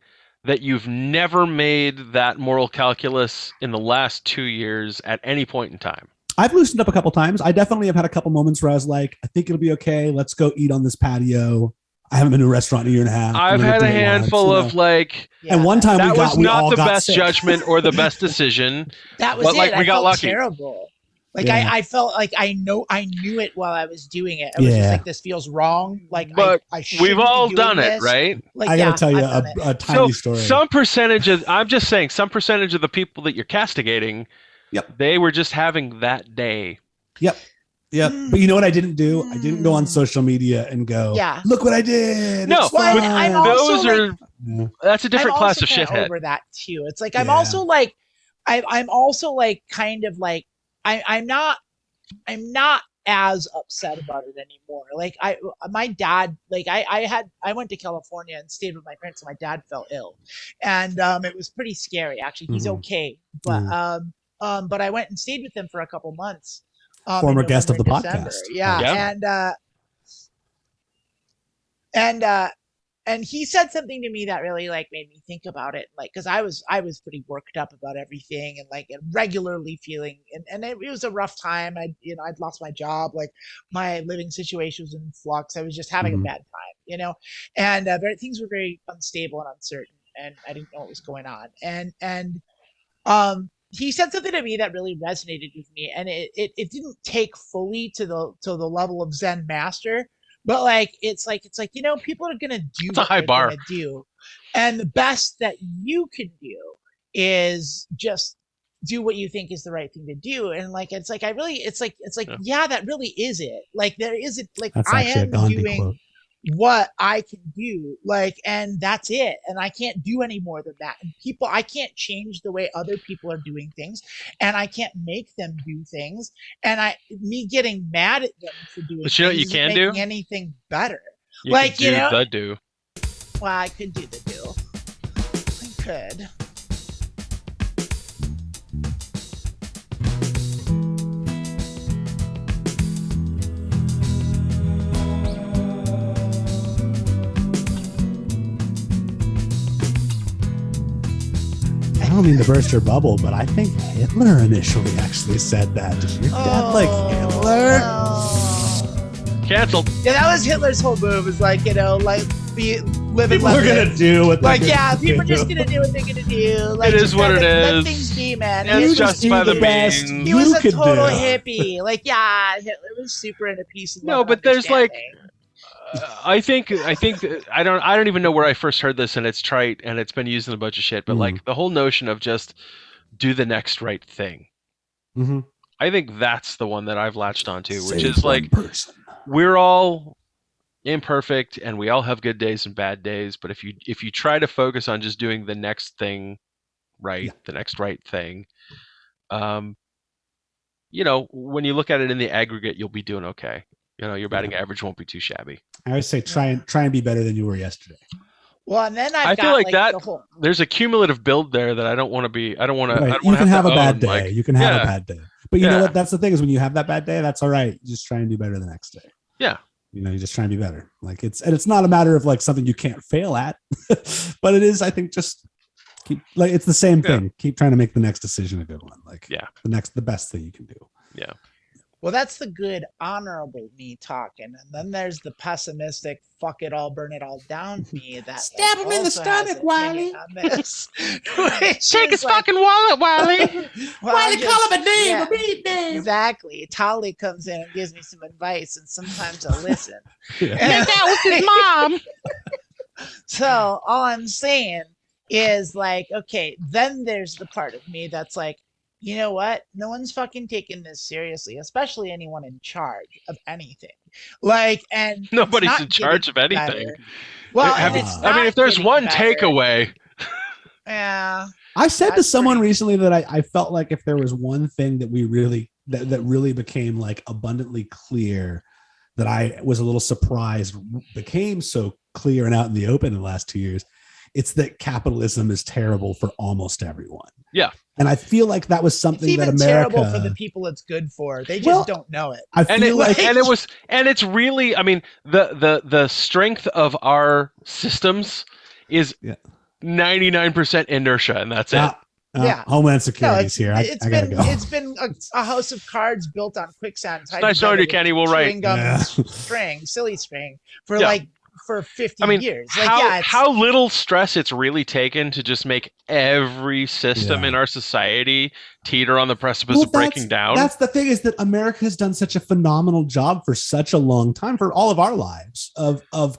that you've never made that moral calculus in the last 2 years at any point in time? I've loosened up a couple times. I definitely have had a couple moments where I was like, I think it'll be okay. Let's go eat on this patio. I haven't been to a restaurant in a year and a half. I've had a handful of like, and one time that was not the best sick. judgment or the best decision. That was like we got lucky. Terrible. Like I felt like I knew it while I was doing it. I was just like, this feels wrong. Like, but we've all be done this. it, right? Like, I gotta tell you a tiny story. Some percentage of the people that you're castigating, they were just having that day. Yep. But you know what I didn't do? I didn't go on social media and go, look what I did. No, I'm also that's a different class of shithead. Over that too. It's like I'm also like kind of like I'm not as upset about it anymore. Like my dad, like I went to California and stayed with my parents, and my dad fell ill, and it was pretty scary actually. He's okay, but but I went and stayed with him for a couple months. Former in guest of November the and December. podcast. Yeah. Yeah. And he said something to me that really like made me think about it, like because I was pretty worked up about everything and like regularly feeling and it was a rough time. I'd lost my job, like my living situation was in flux. I was just having a bad time, and things were very unstable and uncertain, and I didn't know what was going on. And he said something to me that really resonated with me, and it didn't take fully to the level of Zen master, but like it's like people are gonna do It's a what high they're bar. gonna do, and the best that you can do is just do what you think is the right thing to do. And like it's like yeah, that really is it. Like there isn't like That's I actually a am Gandhi doing quote. what I can do, like, and that's it. And I can't do any more than that. And I can't change the way other people are doing things, and I can't make them do things. And me getting mad at them for doing But you know what you things isn't can making do? anything better. You Like, can do the do. Well, I could do the do. I could. I don't mean to burst your bubble, but I think Hitler initially actually said that. Does your dad like Hitler? Canceled. Yeah, that was Hitler's whole move. Is like, like living. People are gonna do what like, they're yeah, gonna people are do. just gonna do what they're gonna do. Like, It is what it let is. things be, man. It's He just do by the best means. He was you a could total do. hippie. Like, yeah, Hitler was super into peace and love. No, and but there's like, understanding. I think that I don't even know where I first heard this, and it's trite, and it's been used in a bunch of shit. But like the whole notion of just do the next right thing. Mm-hmm. I think that's the one that I've latched onto, which Save is one like person. we're all imperfect and we all have good days and bad days. But if you try to focus on just doing the next thing right, the next right thing, when you look at it in the aggregate, you'll be doing okay. Your batting average won't be too shabby. I always say try and be better than you were yesterday. Well, and then I got feel like that the whole. There's a cumulative build there that I don't want to be. I don't want to. Right. You can have a bad day. Like, you can have a bad day. But you know what? That's the thing is when you have that bad day, that's all right. You just try and do better the next day. Yeah. You just try and be better. Like it's not a matter of like something you can't fail at, but it is, I think, just keep like it's the same thing. Keep trying to make the next decision a good one. Like the best thing you can do. Yeah. Well, that's the good, honorable me talking, and then there's the pessimistic, fuck it all, burn it all down me. That stab him in the stomach, Wiley. Take his fucking wallet, Wiley. Wiley, call him a name. Yeah, a mean name. Exactly. Tolly comes in and gives me some advice, and sometimes I listen. Yeah. And that was his mom. So all I'm saying is like, okay, then there's the part of me that's like, you know what? No one's fucking taking this seriously, especially anyone in charge of anything. Like, and nobody's in charge of anything. Better. Well, if there's one takeaway. Yeah. I said to someone recently that I felt like if there was one thing that we really that really became like abundantly clear that I was a little surprised became so clear and out in the open in the last 2 years, it's that capitalism is terrible for almost everyone. Yeah. And I feel like that was something it's even that America terrible for the people it's good for. They just don't know it. It's really, I mean, the strength of our systems is 99% inertia, and that's it. Homeland Security's here. I gotta go. It's been a house of cards built on quicksand. It's nice knowing you, Kenny. We'll write. Silly string for 50 years. Like, how little stress it's really taken to just make every system in our society teeter on the precipice of breaking down. That's the thing, is that America has done such a phenomenal job for such a long time, for all of our lives, of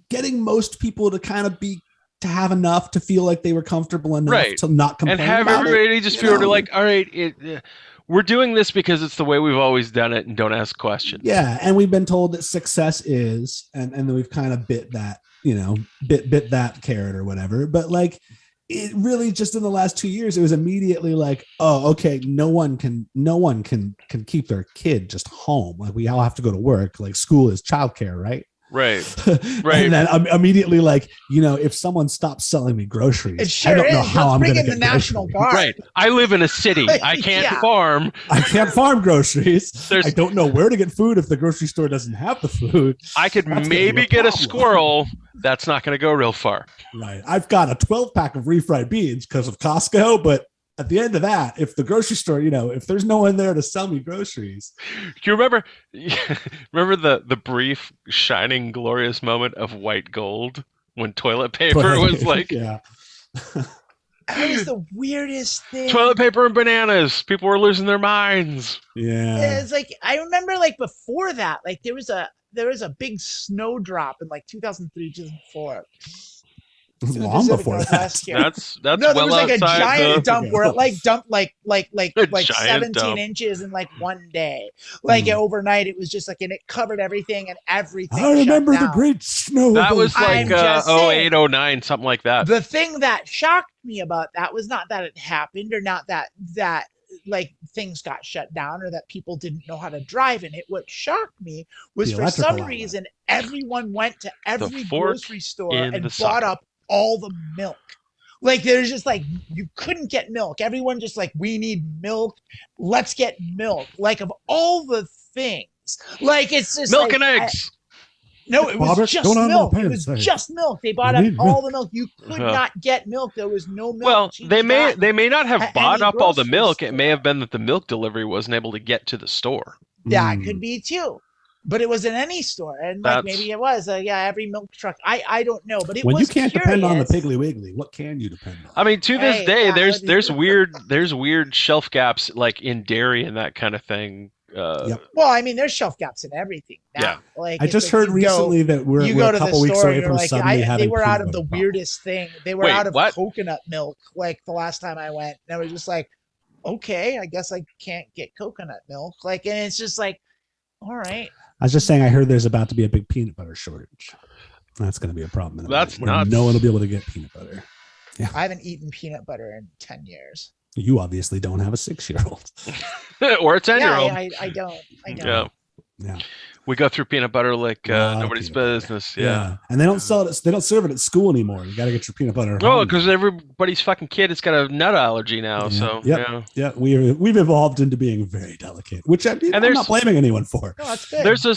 getting most people to kind of to have enough to feel like they were comfortable enough to not complain and have about everybody it, just feel like, all right, we're doing this because it's the way we've always done it, and don't ask questions. Yeah, and we've been told that success is, and then we've kind of bit that, bit that carrot or whatever. But like, it really just in the last 2 years, it was immediately like, oh, okay, no one can keep their kid just home. Like, we all have to go to work. Like, school is childcare, right? Right. Right. And then I'm immediately like, if someone stops selling me groceries, It sure I don't know is. how Let's I'm bring going to in get the National groceries. Guard. Right. I live in a city. I can't Yeah. farm. I can't farm groceries. There's- I don't know where to get food if the grocery store doesn't have the food. I could That's gonna be maybe a get a problem. squirrel. That's not going to go real far. Right. I've got a 12-pack of refried beans because of Costco, but at the end of that, if the grocery store, if there's no one there to sell me groceries. Do you remember the brief, shining, glorious moment of white gold when toilet paper was like yeah. That was the weirdest thing. toilet paper and bananas? People were losing their minds. Yeah. It's like I remember, like before that, like there was a big snowdrop in like 2003, 2004. Long before that. Last year. That's No, there well was like a outside giant the, dump where it like dumped like giant 17 dump. inches in like one day. Like overnight, it was just like, and it covered everything and everything. I remember shut the down. great snow. That was I'm like just saying. 08, 09, something like that. The thing that shocked me about that was not that it happened, or not that like things got shut down, or that people didn't know how to drive in it. What shocked me was, The for electrical some outlet. reason, everyone went to every fork grocery store in and the bought socket. up all the milk. Like there's just like, you couldn't get milk. Everyone just like, we need milk. Let's get milk. Like, of all the things, like it's just Milk like, and eggs. no, it was Robert, just going on to milk. the It pen, was say. just milk. They bought You up need all milk. the milk. You could Uh-huh. not get milk. There was no milk. Well, She they may got not have at bought any up all the grocery milk. It store. may have been that the milk delivery wasn't able to get to the store. That Mm. could be too, but it was in any store, and like That's- maybe it was. Every milk truck. I don't know, but it When was. you can't depend on the curious. Piggly Wiggly, what can you depend on? I mean, to this Hey, day, yeah, there's weird shelf gaps like in dairy and that kind of thing. Yep. Well, I mean, there's shelf gaps in everything now. Yeah. Like I it's just like heard you go- recently that we're you go a to the couple weeks store away and you're from like, suddenly having they were out of peanut the butter problems. weirdest thing. They were Wait, out of what? coconut milk. Like the last time I went, and I was just like, okay, I guess I can't get coconut milk. Like, and it's just like, all right. I was just saying, I heard there's about to be a big peanut butter shortage. That's going to be a problem. In a That's minute, where nuts. no one will be able to get peanut butter. I haven't eaten peanut butter in 10 years. You obviously don't have a 6-year-old. Or a 10-year-old. Yeah, I don't. I don't. Yeah. Yeah. We go through peanut butter like Lot of nobody's peanut butter. business. Yeah. And they don't sell it. They don't serve it at school anymore. You got to get your peanut butter. at Oh, home. because everybody's fucking kid has got a nut allergy now. Yeah. So Yep. yeah. Yeah, we've evolved into being very delicate, which I'm there's- not blaming anyone for. No, that's good. There's a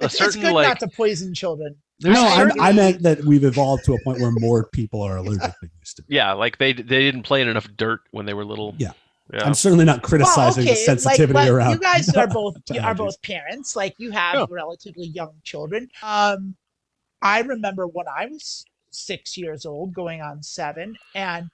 It's certain good like not to poison children. there's No, a certain- I meant that we've evolved to a point where more people are allergic than used to be. yeah, like they didn't play in enough dirt when they were little. Yeah. Yeah. I'm certainly not criticizing the sensitivity like, around. you guys are both allergies. parents. Like you have Yeah. relatively young children. I remember when I was 6 years old, going on 7, and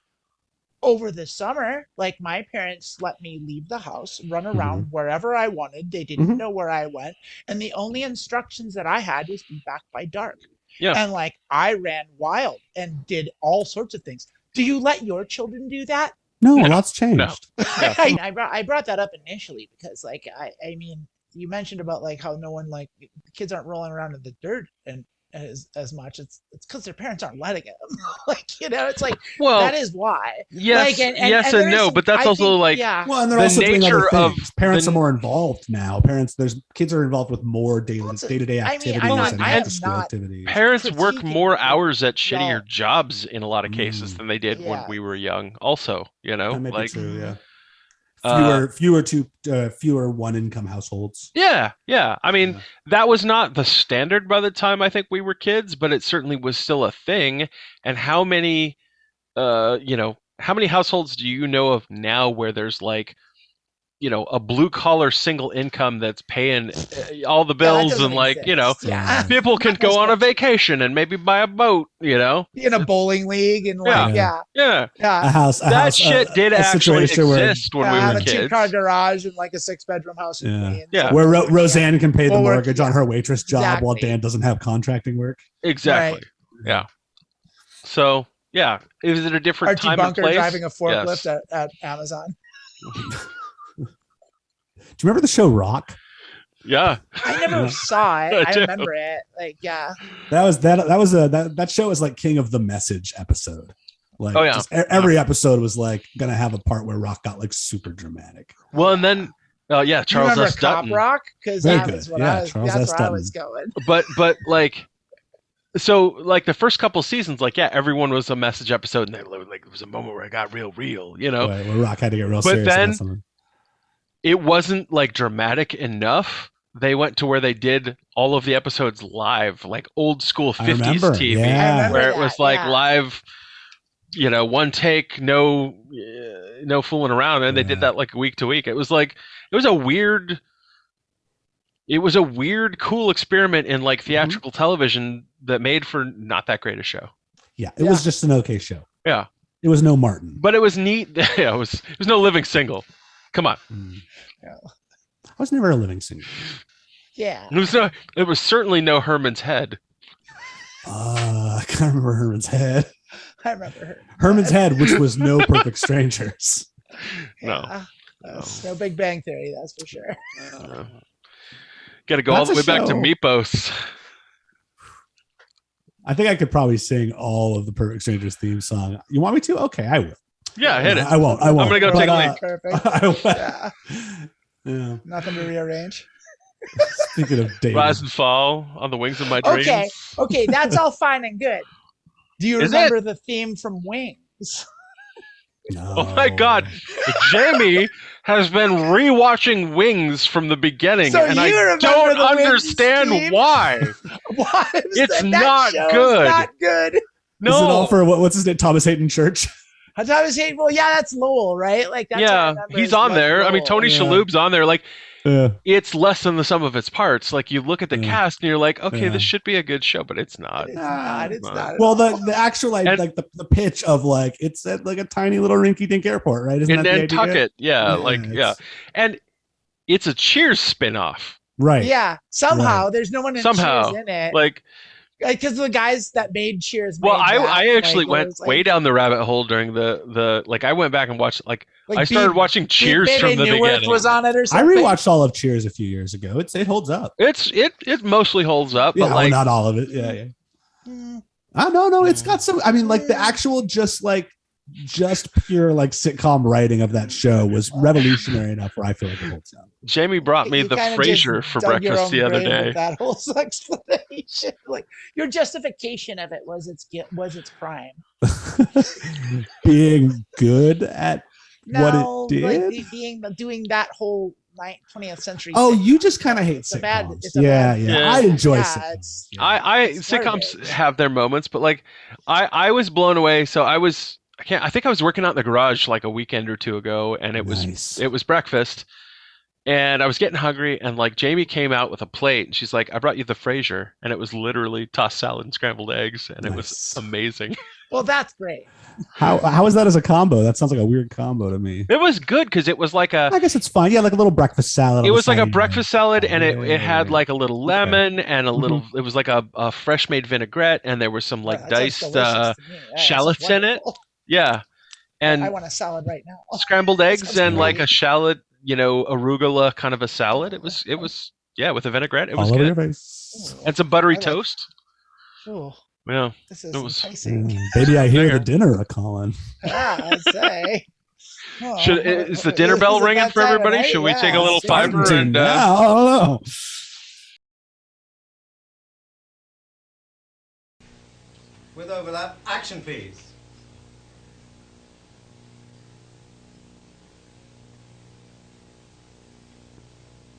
over the summer, like my parents let me leave the house, run around wherever I wanted. They didn't Mhm. know where I went, and the only instructions that I had was be back by dark. Yeah. And like I ran wild and did all sorts of things. Do you let your children do that? No, No, a lot's changed. I brought that up initially because like I mean, you mentioned about like how no one, like the kids aren't rolling around in the dirt and as much. It's because their parents aren't letting them. Like, it's like Well, that is why. yes, Like, yes there and is no, some- but that's I also think- like yeah. Well, and they're The also doing other nature of things. Parents the- are more involved now. Kids are involved with more day-to-day I mean, activities I'm not- and I am after school not- activities. parents work critiquing more people. hours at shittier No. jobs in a lot of cases Mm. than they did when Yeah. we were young. Also, That may like be true. Yeah. uh, Fewer one-income households. yeah. I mean, Yeah. that was not the standard by the time I think we were kids, but it certainly was still a thing. And how many households do you know of now where there's like, a blue collar single income that's paying all the Yeah, that bills doesn't and like, exist. Yeah. people can Not go on a most- vacation and maybe buy a boat, in a bowling league and like Yeah. yeah. Yeah. A house. That shit did actually situation where- exist when I we have were a kids. 2-car garage and like a 6-bedroom house in Yeah. Queens. Yeah. Where Roseanne can pay the Well, we're- mortgage on her waitress job while Exactly. Dan doesn't have contracting work. Exactly. Yeah. So, yeah. Is it a different Archie time Bunker and place? driving a forklift Yes. at Amazon. Do you remember the show Rock? Yeah. I never Yeah. saw it. I I do. remember it. Like, yeah. That show was like King of the Message episode. Like, Oh, yeah. just every episode was like gonna have a part where Rock got like super dramatic. Well, and then Oh yeah, You Charles remember S. Cop Dutton. Rock? Because Very that good. was what Yeah, I was. Charles That's S. where I was going. But like, so like the first couple seasons, like everyone was a message episode, and like it was a moment where I got real, Where Rock had to get real But serious then- about something. It wasn't like dramatic enough. They went to where they did all of the episodes live, like old school I 50s remember, TV, yeah. I remember where it that, was like yeah. live, one take, no fooling around, and they did Yeah. that like week to week. It was a weird, cool experiment in like theatrical television that made for not that great a show. Yeah, it was just an okay show. Yeah, It was no Martin. but it was neat. Yeah, it was no Living Single. Come on, Yeah. I was never a living single. Yeah. it was certainly no Herman's Head. I can't remember Herman's Head. I remember her. Herman's Head, which was no Perfect Strangers. No. Yeah. That's no Big Bang Theory, that's for sure. Got to go all That's the way a back to show. Meepos. I think I could probably sing all of the Perfect Strangers theme song. You want me to? Okay, I will. Yeah, hit it. I won't. I'm gonna go But, take a leak. Perfect. I will. Yeah. Yeah. Nothing to rearrange. Speaking of David, Rise and fall on the wings of my dreams. Okay, that's all fine and good. Do you Is remember the theme from Wings? no. Oh my God, Jamie has been rewatching Wings from the beginning, So and you I remember don't the Wings understand theme? why. Why? It's that not show is good. Not good. No, Is it all for what's his name? Thomas Hayden Church. Thomas Hayden. Well, yeah, that's Lowell, right? Like that's what I yeah, remember he's is on like there. I mean, Lowell. Tony Yeah. Shalhoub's on there. Like, Yeah. it's less than the sum of its parts. Like, you look at the Yeah. cast and you're like, okay, Yeah. this should be a good show, but it's not. It's not. It's Well, not. at Well, all. the actual like And- the pitch of like it's at like a tiny little rinky-dink airport, right? Isn't And that the then idea? Tucket, yeah, it's- and it's a Cheers spinoff. Right. Yeah, somehow there's no one in Somehow, Cheers in it. like. Because the guys that made Cheers. Well, made that, I actually like, it went was like- way down the rabbit hole during the like I went back and watched like I started watching Cheers Baby from the Newark beginning. was on it or I something. rewatched all of Cheers a few years ago. It holds up. It mostly holds up, Yeah, but like not all of it. Yeah, yeah. Mm, No, it's got some. I mean, like the actual just pure like sitcom writing of that show was revolutionary enough where I feel like it holds up. Jamie brought me you the kinda Frasier just for dug your breakfast own the other grave with day. That whole explanation, like your justification of it was its crime. Being good at what No, it like did. doing that whole 20th century. Oh, thing. you just kind of hate It's a bad- sitcoms. it's a Yeah, bad- yeah. Yeah. I enjoy Yeah, sitcoms. it's- I It's sitcoms garbage. have their moments, but like I was blown away. So I think I was working out in the garage like a weekend or two ago, and it Nice. was breakfast, and I was getting hungry, and like Jamie came out with a plate, and she's like, "I brought you the Frasier," and it was literally tossed salad and scrambled eggs, and it was Nice. amazing. Well, that's great. How is that as a combo? That sounds like a weird combo to me. It was good because it was like I guess it's fine. Yeah, like a little breakfast salad. it on was the like a side. breakfast salad, and Yeah. it had like a little lemon and a little. Mm-hmm. It was like a fresh made vinaigrette, and there was some like That sounds diced delicious to me. Yeah, that shallots sounds in it. wonderful. Yeah, and I want a salad right now. scrambled eggs sounds and like great. a shallot, arugula kind of a salad. It was with a vinaigrette. It was all over your good. face. And some buttery I like- toast. Ooh, Yeah. this is It was- enticing. Baby, I hear There. the dinner a calling. I'd say. Oh, Is the dinner bell is it ringing that for time of everybody? night? Should we take a Yeah, little it's fiver starting and, to. I don't know. With overlap, action please.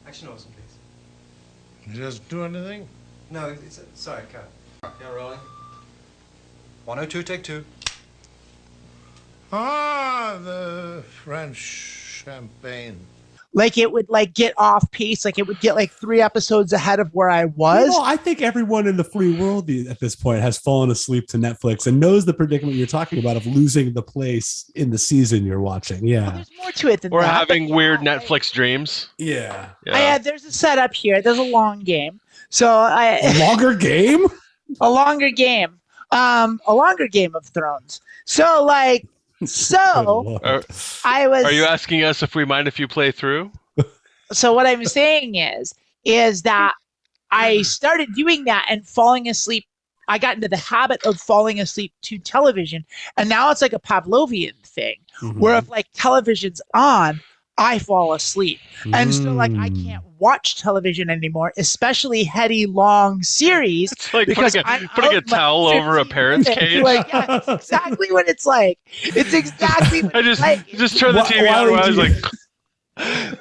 Action Orson, please. Just do anything? No, sorry, cut. Yeah, rolling. 102, take 2. Ah, the French champagne. Like it would like get off pace. Like it would get like 3 episodes ahead of where I was. I think everyone in the free world at this point has fallen asleep to Netflix and knows the predicament you're talking about of losing the place in the season you're watching. Well, Yeah. there's more to it than or that. having but weird yeah, Netflix dreams. Yeah. Yeah. there's a setup here. There's a long game. So A longer game? a longer game. A longer Game of Thrones. So like Good so Lord. I was Are you asking us if we mind if you play through? so what I'm saying is that I started doing that and falling asleep. I got into the habit of falling asleep to television, and now it's like a Pavlovian thing Mhm. where if like television's on, I fall asleep. And so like I Mm. can't watch television anymore, especially heady long series. It's like because putting I'm a, putting a out in, like, towel over a 15 parrot's minutes. cage. Like, yeah, it's exactly what it's like. It's exactly what I it's like. just turn the TV on Wiley, when I was like,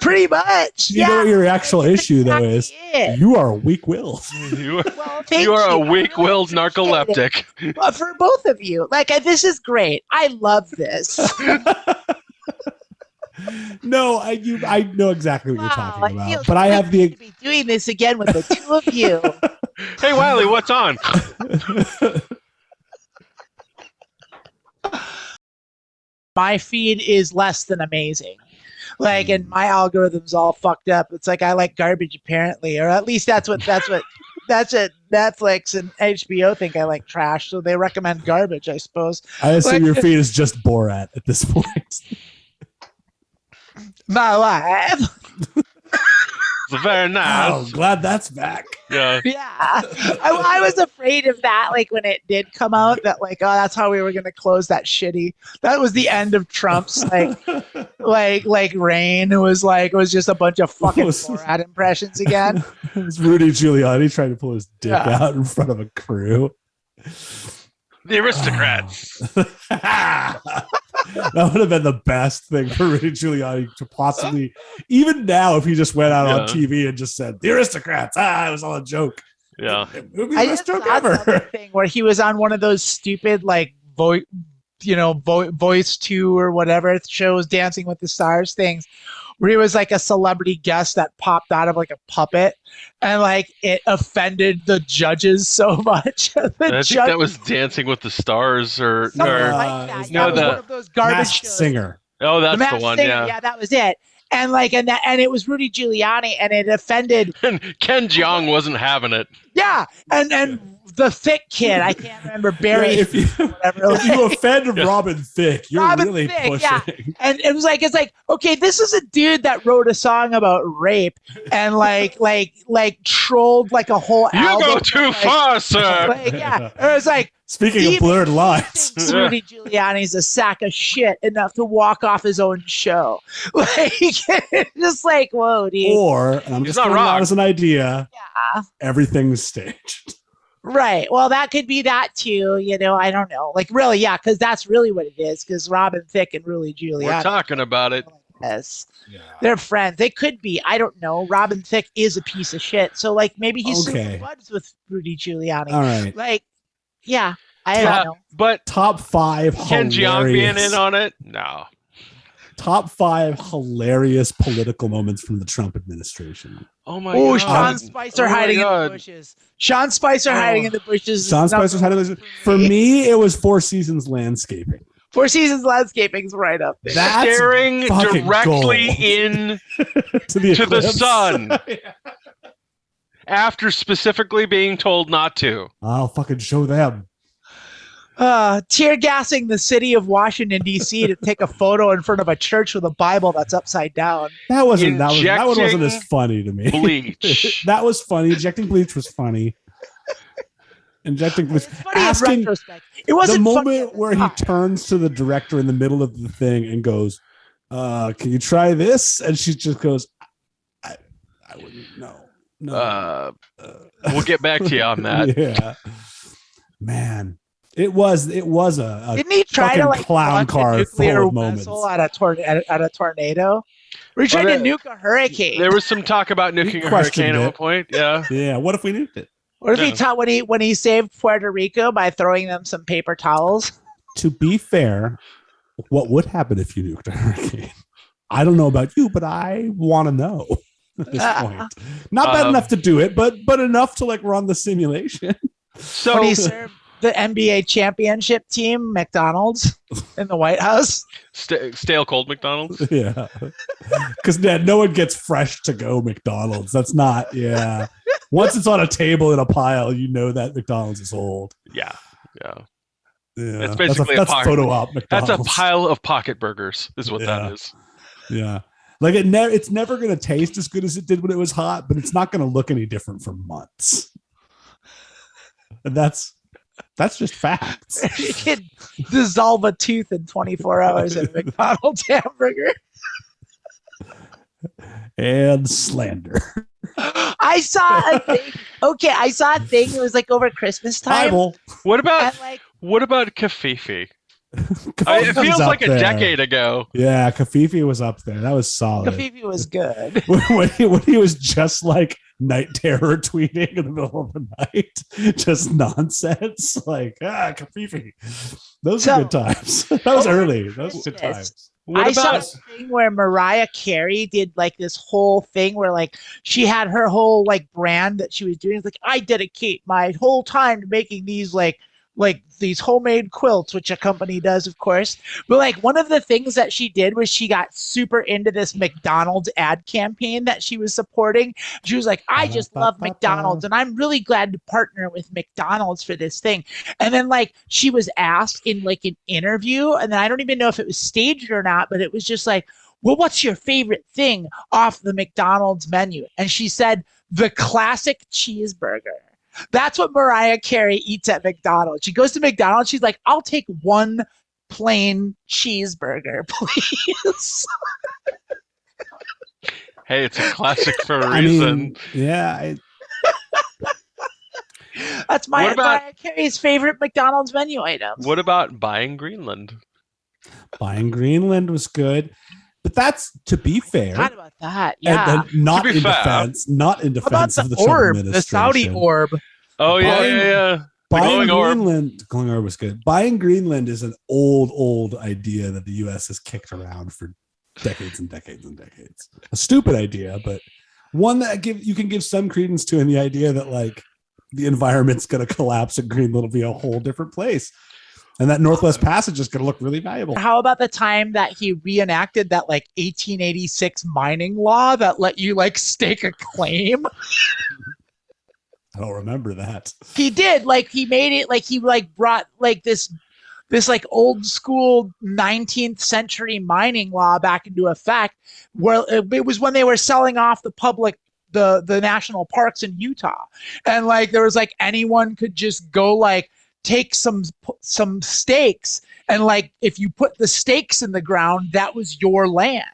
Pretty much. You know what your actual it's issue though exactly is? it. You are weak-willed. you Well, thank you are a you. I really weak-willed appreciate it. narcoleptic. Well, for both of you. Like, this is great. I love this. No, I know exactly what you're Wow, talking it feels about, but I really have good to be doing this again with the two of you. Hey Wiley, what's on? My feed is less than amazing. Like, and my algorithm's all fucked up. It's like I like garbage apparently, or at least that's what Netflix and HBO think I like trash, so they recommend garbage, I suppose. I assume Like, your feed is just Borat at this point. my life. It's very nice. Oh, glad that's back. Yeah. Yeah, I was afraid of that. Like when it did come out, that like, oh, that's how we were gonna close that shitty. That was the end of Trump's like reign. It was just a bunch of fucking Borat impressions again. It was Rudy Giuliani trying to pull his dick Yeah. out in front of a crew. The aristocrats. That would have been the best thing for Rudy Giuliani to possibly, even now, if he just went out on TV and just said, "The aristocrats," it was all a joke. Yeah. It would be I the best just joke saw ever. another thing where he was on one of those stupid like voice 2 or whatever shows, Dancing with the Stars things, where he was like a celebrity guest that popped out of like a puppet, and like it offended the judges so much. I think that was Dancing with the Stars or something or, like that. no, Yeah, it was the one of those garbage Masked shows. Singer. oh, that's the Masked one. Singer, Yeah. that was it. And it was Rudy Giuliani, and it offended. And Ken Jeong wasn't having it. Yeah, and the thick kid, I can't remember Barry. Yeah, if you, whatever. if you offend Robin Thicke, you're Robin really Thicke, pushing. yeah. And it's like, okay, this is a dude that wrote a song about rape and like trolled like a whole You album. go too far, sir. Like, yeah. It was like, Speaking of even blurred he lines, thinks Rudy Giuliani's a sack of shit enough to walk off his own show. Like, just like, whoa, dude. or, and I'm He's just not throwing it out wrong. as an idea, Yeah. everything's staged. Right. Well, that could be that too. I don't know. Like, really, yeah, because that's really what it is. Because Robin Thicke and Rudy Giuliani. We're talking about it. Yes. Yeah. They're friends. They could be. I don't know. Robin Thicke is a piece of shit. So, like, maybe he's Okay. super buds with Rudy Giuliani. All right. Like, yeah, I don't know. But Top 5 Ken Jeong being hilarious. in on it? No. Top 5 hilarious political moments from the Trump administration. Oh my Oh, god. Sean Spicer Oh my hiding in God. the bushes. Sean Spicer hiding in the bushes. Sean is number Spicer's had one it. For me, it was Four Seasons Landscaping. Four Seasons Landscaping's right up there. That's Staring fucking directly gold. in to the to the eclipse. sun. After specifically being told not to. I'll fucking show them. Tear gassing the city of Washington, D.C. to take a photo in front of a church with a Bible that's upside down. That one wasn't as Injecting funny to me. Bleach. That was funny. Injecting bleach was funny. Injecting bleach. It's funny in Asking retrospect. It wasn't the funny moment at the where he time. turns to the director in the middle of the thing and goes, "Can you try this?" And she just goes, "I wouldn't know. No." We'll get back to you on that. Yeah, man, it was a Didn't he try to fucking like clown launch car a nuclear full of moments. vessel at a tornado? We're trying to nuke a hurricane. There was some talk about He nuking a questioned hurricane at it. one point. Yeah. Yeah, what if we nuked it? What if he Yeah. taught when he saved Puerto Rico by throwing them some paper towels? To be fair, what would happen if you nuked a hurricane? I don't know about you, but I want to know at this point. Not bad enough to do it, but enough to like run the simulation. So When he served the NBA championship team McDonald's in the White House. stale cold McDonald's. Yeah, because no one gets fresh to go McDonald's. That's not. Yeah, once it's on a table in a pile, you know that McDonald's is old. Yeah. Yeah, It's basically that's a pocket. photo op That's McDonald's. a pile of pocket burgers, is what Yeah. that is. Yeah. Like it's never going to taste as good as it did when it was hot, but it's not going to look any different for months. And that's just facts. You can dissolve a tooth in 24 hours in a McDonald's hamburger. and slander. I saw a thing. Okay, I saw a thing. It was like over Christmas time. Bible. What about And like, Kafifi? It He's feels up like a there. decade ago. Yeah, Kafifi was up there. That was solid. Kafifi was good. when he was just like night terror tweeting in the middle of the night, just nonsense. Like, Kafifi. Those are good times. That was early. Those were good times. I saw a thing where Mariah Carey did like this whole thing where like she had her whole like brand that she was doing. It's like, I dedicate my whole time to making these like these homemade quilts, which a company does, of course. But like one of the things that she did was she got super into this McDonald's ad campaign that she was supporting. She was like, I just love McDonald's and I'm really glad to partner with McDonald's for this thing. And then like she was asked in like an interview, and then I don't even know if it was staged or not, but it was just like, well, what's your favorite thing off the McDonald's menu? And she said, the classic cheeseburger. That's what Mariah Carey eats at McDonald's. She goes to McDonald's. She's like, I'll take one plain cheeseburger, please. Hey, it's a classic for a reason. I mean, yeah. That's Mariah Carey's favorite McDonald's menu item. What about buying Greenland? Buying Greenland was good. But that's, to be fair, What about that? Yeah. and not in defense of the Trump orb, administration. the Saudi orb. Oh yeah. Buying Greenland, glowing orb was good. Buying Greenland is an old idea that the U.S. has kicked around for decades and decades and decades. A stupid idea, but one that you can give some credence to in the idea that like the environment's going to collapse and Greenland will be a whole different place. And that Northwest Passage is going to look really valuable. How about the time that he reenacted that like 1886 mining law that let you like stake a claim? I don't remember that. He did. Like he made it like he like brought like this like old school 19th century mining law back into effect. Where it was when they were selling off the public the national parks in Utah, and like there was like anyone could just go like take some stakes, and like if you put the stakes in the ground, that was your land.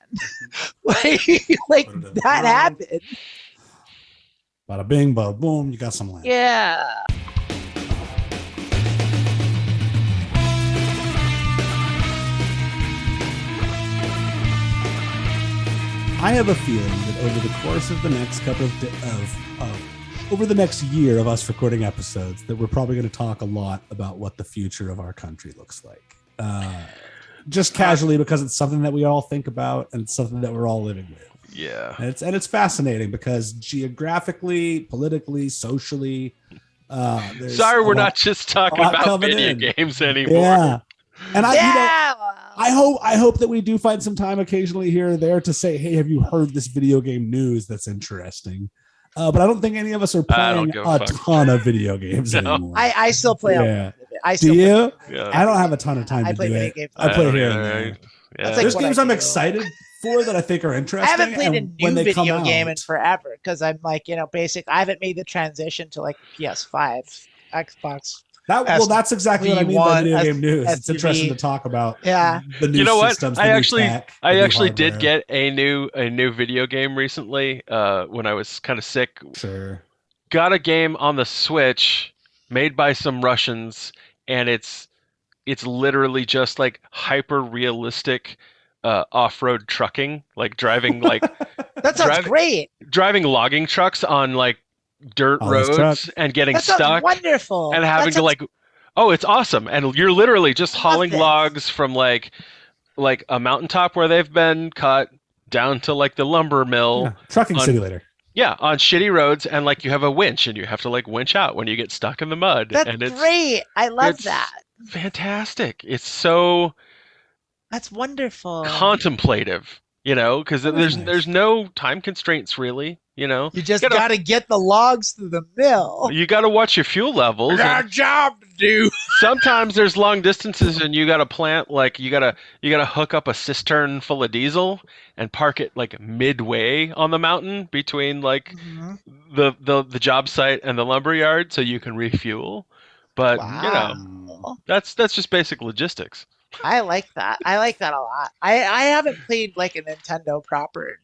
like that happened. Bada bing, bada boom, you got some land. Yeah. I have a feeling that over the course of the next couple over the next year of us recording episodes, that we're probably going to talk a lot about what the future of our country looks like. Just casually, because it's something that we all think about and it's something that we're all living with. Yeah. And it's fascinating because geographically, politically, socially, sorry, we're not just talking about video games anymore. Yeah. And I hope that we do find some time occasionally here or there to say, hey, have you heard this video game news that's interesting? But I don't think any of us are playing a ton of video games anymore. I still play. Yeah. Do you? Yeah. I don't have a ton of time to do it. I play here and there. Yeah. Like there's games I'm excited for that I think are interesting. I haven't played a new video game out, in forever because I'm like, I haven't made the transition to like PS5, Xbox. That's exactly what I mean by video game news. It's interesting to talk about. Yeah. The new systems. I actually did get a new video game recently when I was kind of sick. Sure. Got a game on the Switch made by some Russians, and it's literally just like hyper realistic off-road trucking, like driving like that sounds great. Driving logging trucks on like dirt roads and getting stuck. Wonderful. And having to like, oh, it's awesome. And you're literally just hauling logs from like a mountaintop where they've been cut down to like the lumber mill. Yeah. Trucking simulator. Yeah, on shitty roads, and like you have a winch and you have to like winch out when you get stuck in the mud. That's great. I love that. Fantastic. That's wonderful. Contemplative, because there's no time constraints really. You just gotta get the logs to the mill. You gotta watch your fuel levels. I got a job to do. Sometimes there's long distances, and you gotta plant you gotta hook up a cistern full of diesel and park it like midway on the mountain between like the job site and the lumber yard, so you can refuel. But that's just basic logistics. I like that. I like that a lot. I haven't played like a Nintendo proper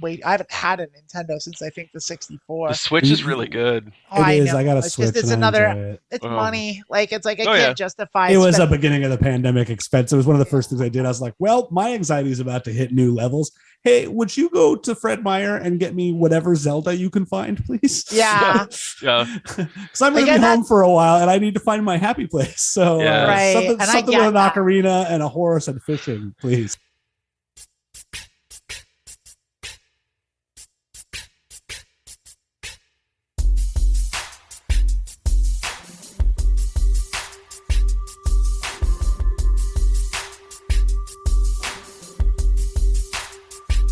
I haven't had a Nintendo since I think the 64. The Switch is really good. Oh, It is. know. I got a It's Switch just, it's and I another. enjoy it. It's Oh. money. Like it's like I Oh, can't yeah. justify. It was the spending- beginning of the pandemic expense. It was one of the first things I did. I was like, well, my anxiety is about to hit new levels. Hey, would you go to Fred Meyer and get me whatever Zelda you can find, please? Yeah. Yeah. Because I'm going to Again, be home for a while and I need to find my happy place. So Yeah. Right, something, and I something get with an that. ocarina and a horse and fishing, please.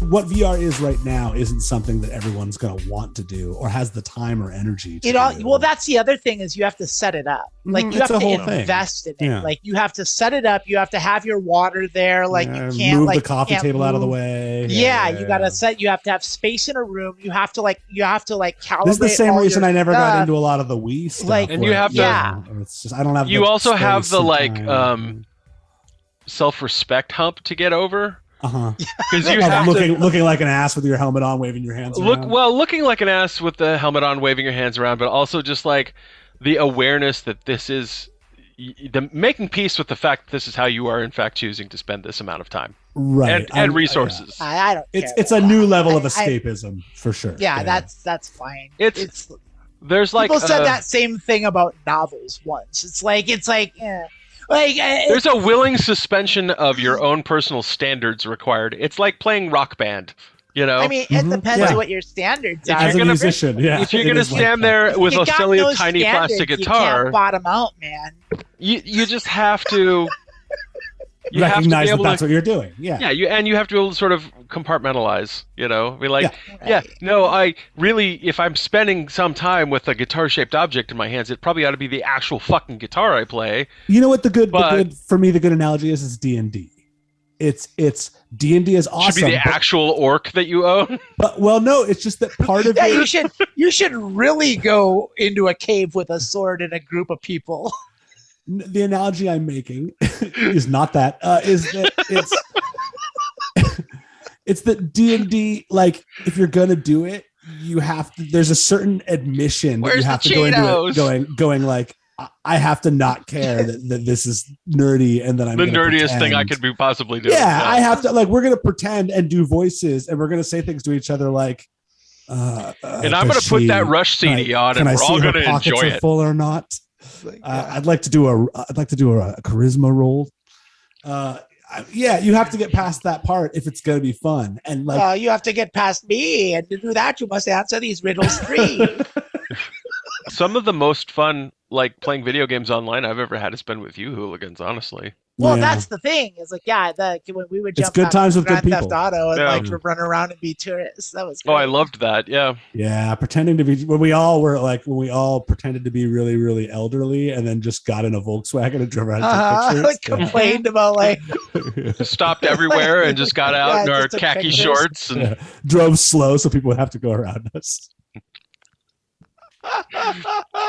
What VR is right now isn't something that everyone's going to want to do or has the time or energy to do. Well, that's the other thing is you have to set it up. Like Mhm, you it's have a to whole thing. invest in it. Yeah. Like you have to set it up. You have to have your water there. Like Yeah, you can't move like the coffee can't table out of the move. way. Yeah, you gotta set. You have to have space in a room. You have to calibrate. This is the same all reason your I never got stuff. into a lot of the Wii stuff. Like- And you where, have to- Yeah. It's just I don't have. You the also have space the and like time. self-respect hump to get over Uh-huh. because you Like have looking like an ass with your helmet on, waving your hands to around. looking like an ass with the helmet on, waving your hands around, but also just like the awareness that this is the making peace with the fact that this is how you are in fact choosing to spend this amount of time Right. and resources. I don't. It's care it's a about new that. level of I- escapism for sure. Yeah, that's fine. It's There's like people said that same thing about novels once. It's like there's a willing suspension of your own personal standards required. It's like playing Rock Band, you know. I mean, it Mhm. depends Yeah. on what your standards If are. you're As a gonna- musician, yeah. if you're it gonna is like stand that. there with You a got silly no tiny plastic standards, you guitar, can't bottom out, man. you just have to you have to recognize be that able that's to, what you're doing. Yeah. yeah, you have to be able to sort of compartmentalize, you know. Be like, yeah, Right. no, I really, if I'm spending some time with a guitar-shaped object in my hands, it probably ought to be the actual fucking guitar I play. You know what the good But- for me the good analogy is D&D. It's D&D is awesome. Should be the but- actual orc that you own. But well, no, it's just that part of Yeah, it. you should really go into a cave with a sword and a group of people. The analogy I'm making is not that. Is that it's that D&D. Like, if you're gonna do it, you have to. There's a certain admission that you Where's have the to go into it. Cheetos? Going like, I have to not care that this is nerdy and that I'm The gonna nerdiest thing I pretend. could be possibly doing. Yeah, I have to, like, we're gonna pretend and do voices and we're gonna say things to each other like And I'm gonna put that Rush CD on, and we're all gonna enjoy it. full or not. I'd like to do a charisma roll. Yeah, you have to get past that part if it's gonna be fun. And like, You have to get past me, and to do that, you must answer these riddles 3. Some of the most fun, like playing video games online I've ever had has been with you hooligans, honestly. Well, yeah. that's the thing. It's like, when we would It's jump good out times in with good Grand Theft people. Auto and Yeah. like run around and be tourists. That was Oh, I great. loved that. Yeah. yeah, pretending to be when we all pretended to be really, really elderly and then just got in a Volkswagen and drove around and took Like, pictures. complained about like Stopped everywhere and just got out Yeah, in our just took khaki pictures. shorts and Yeah. Drove slow so people would have to go around us.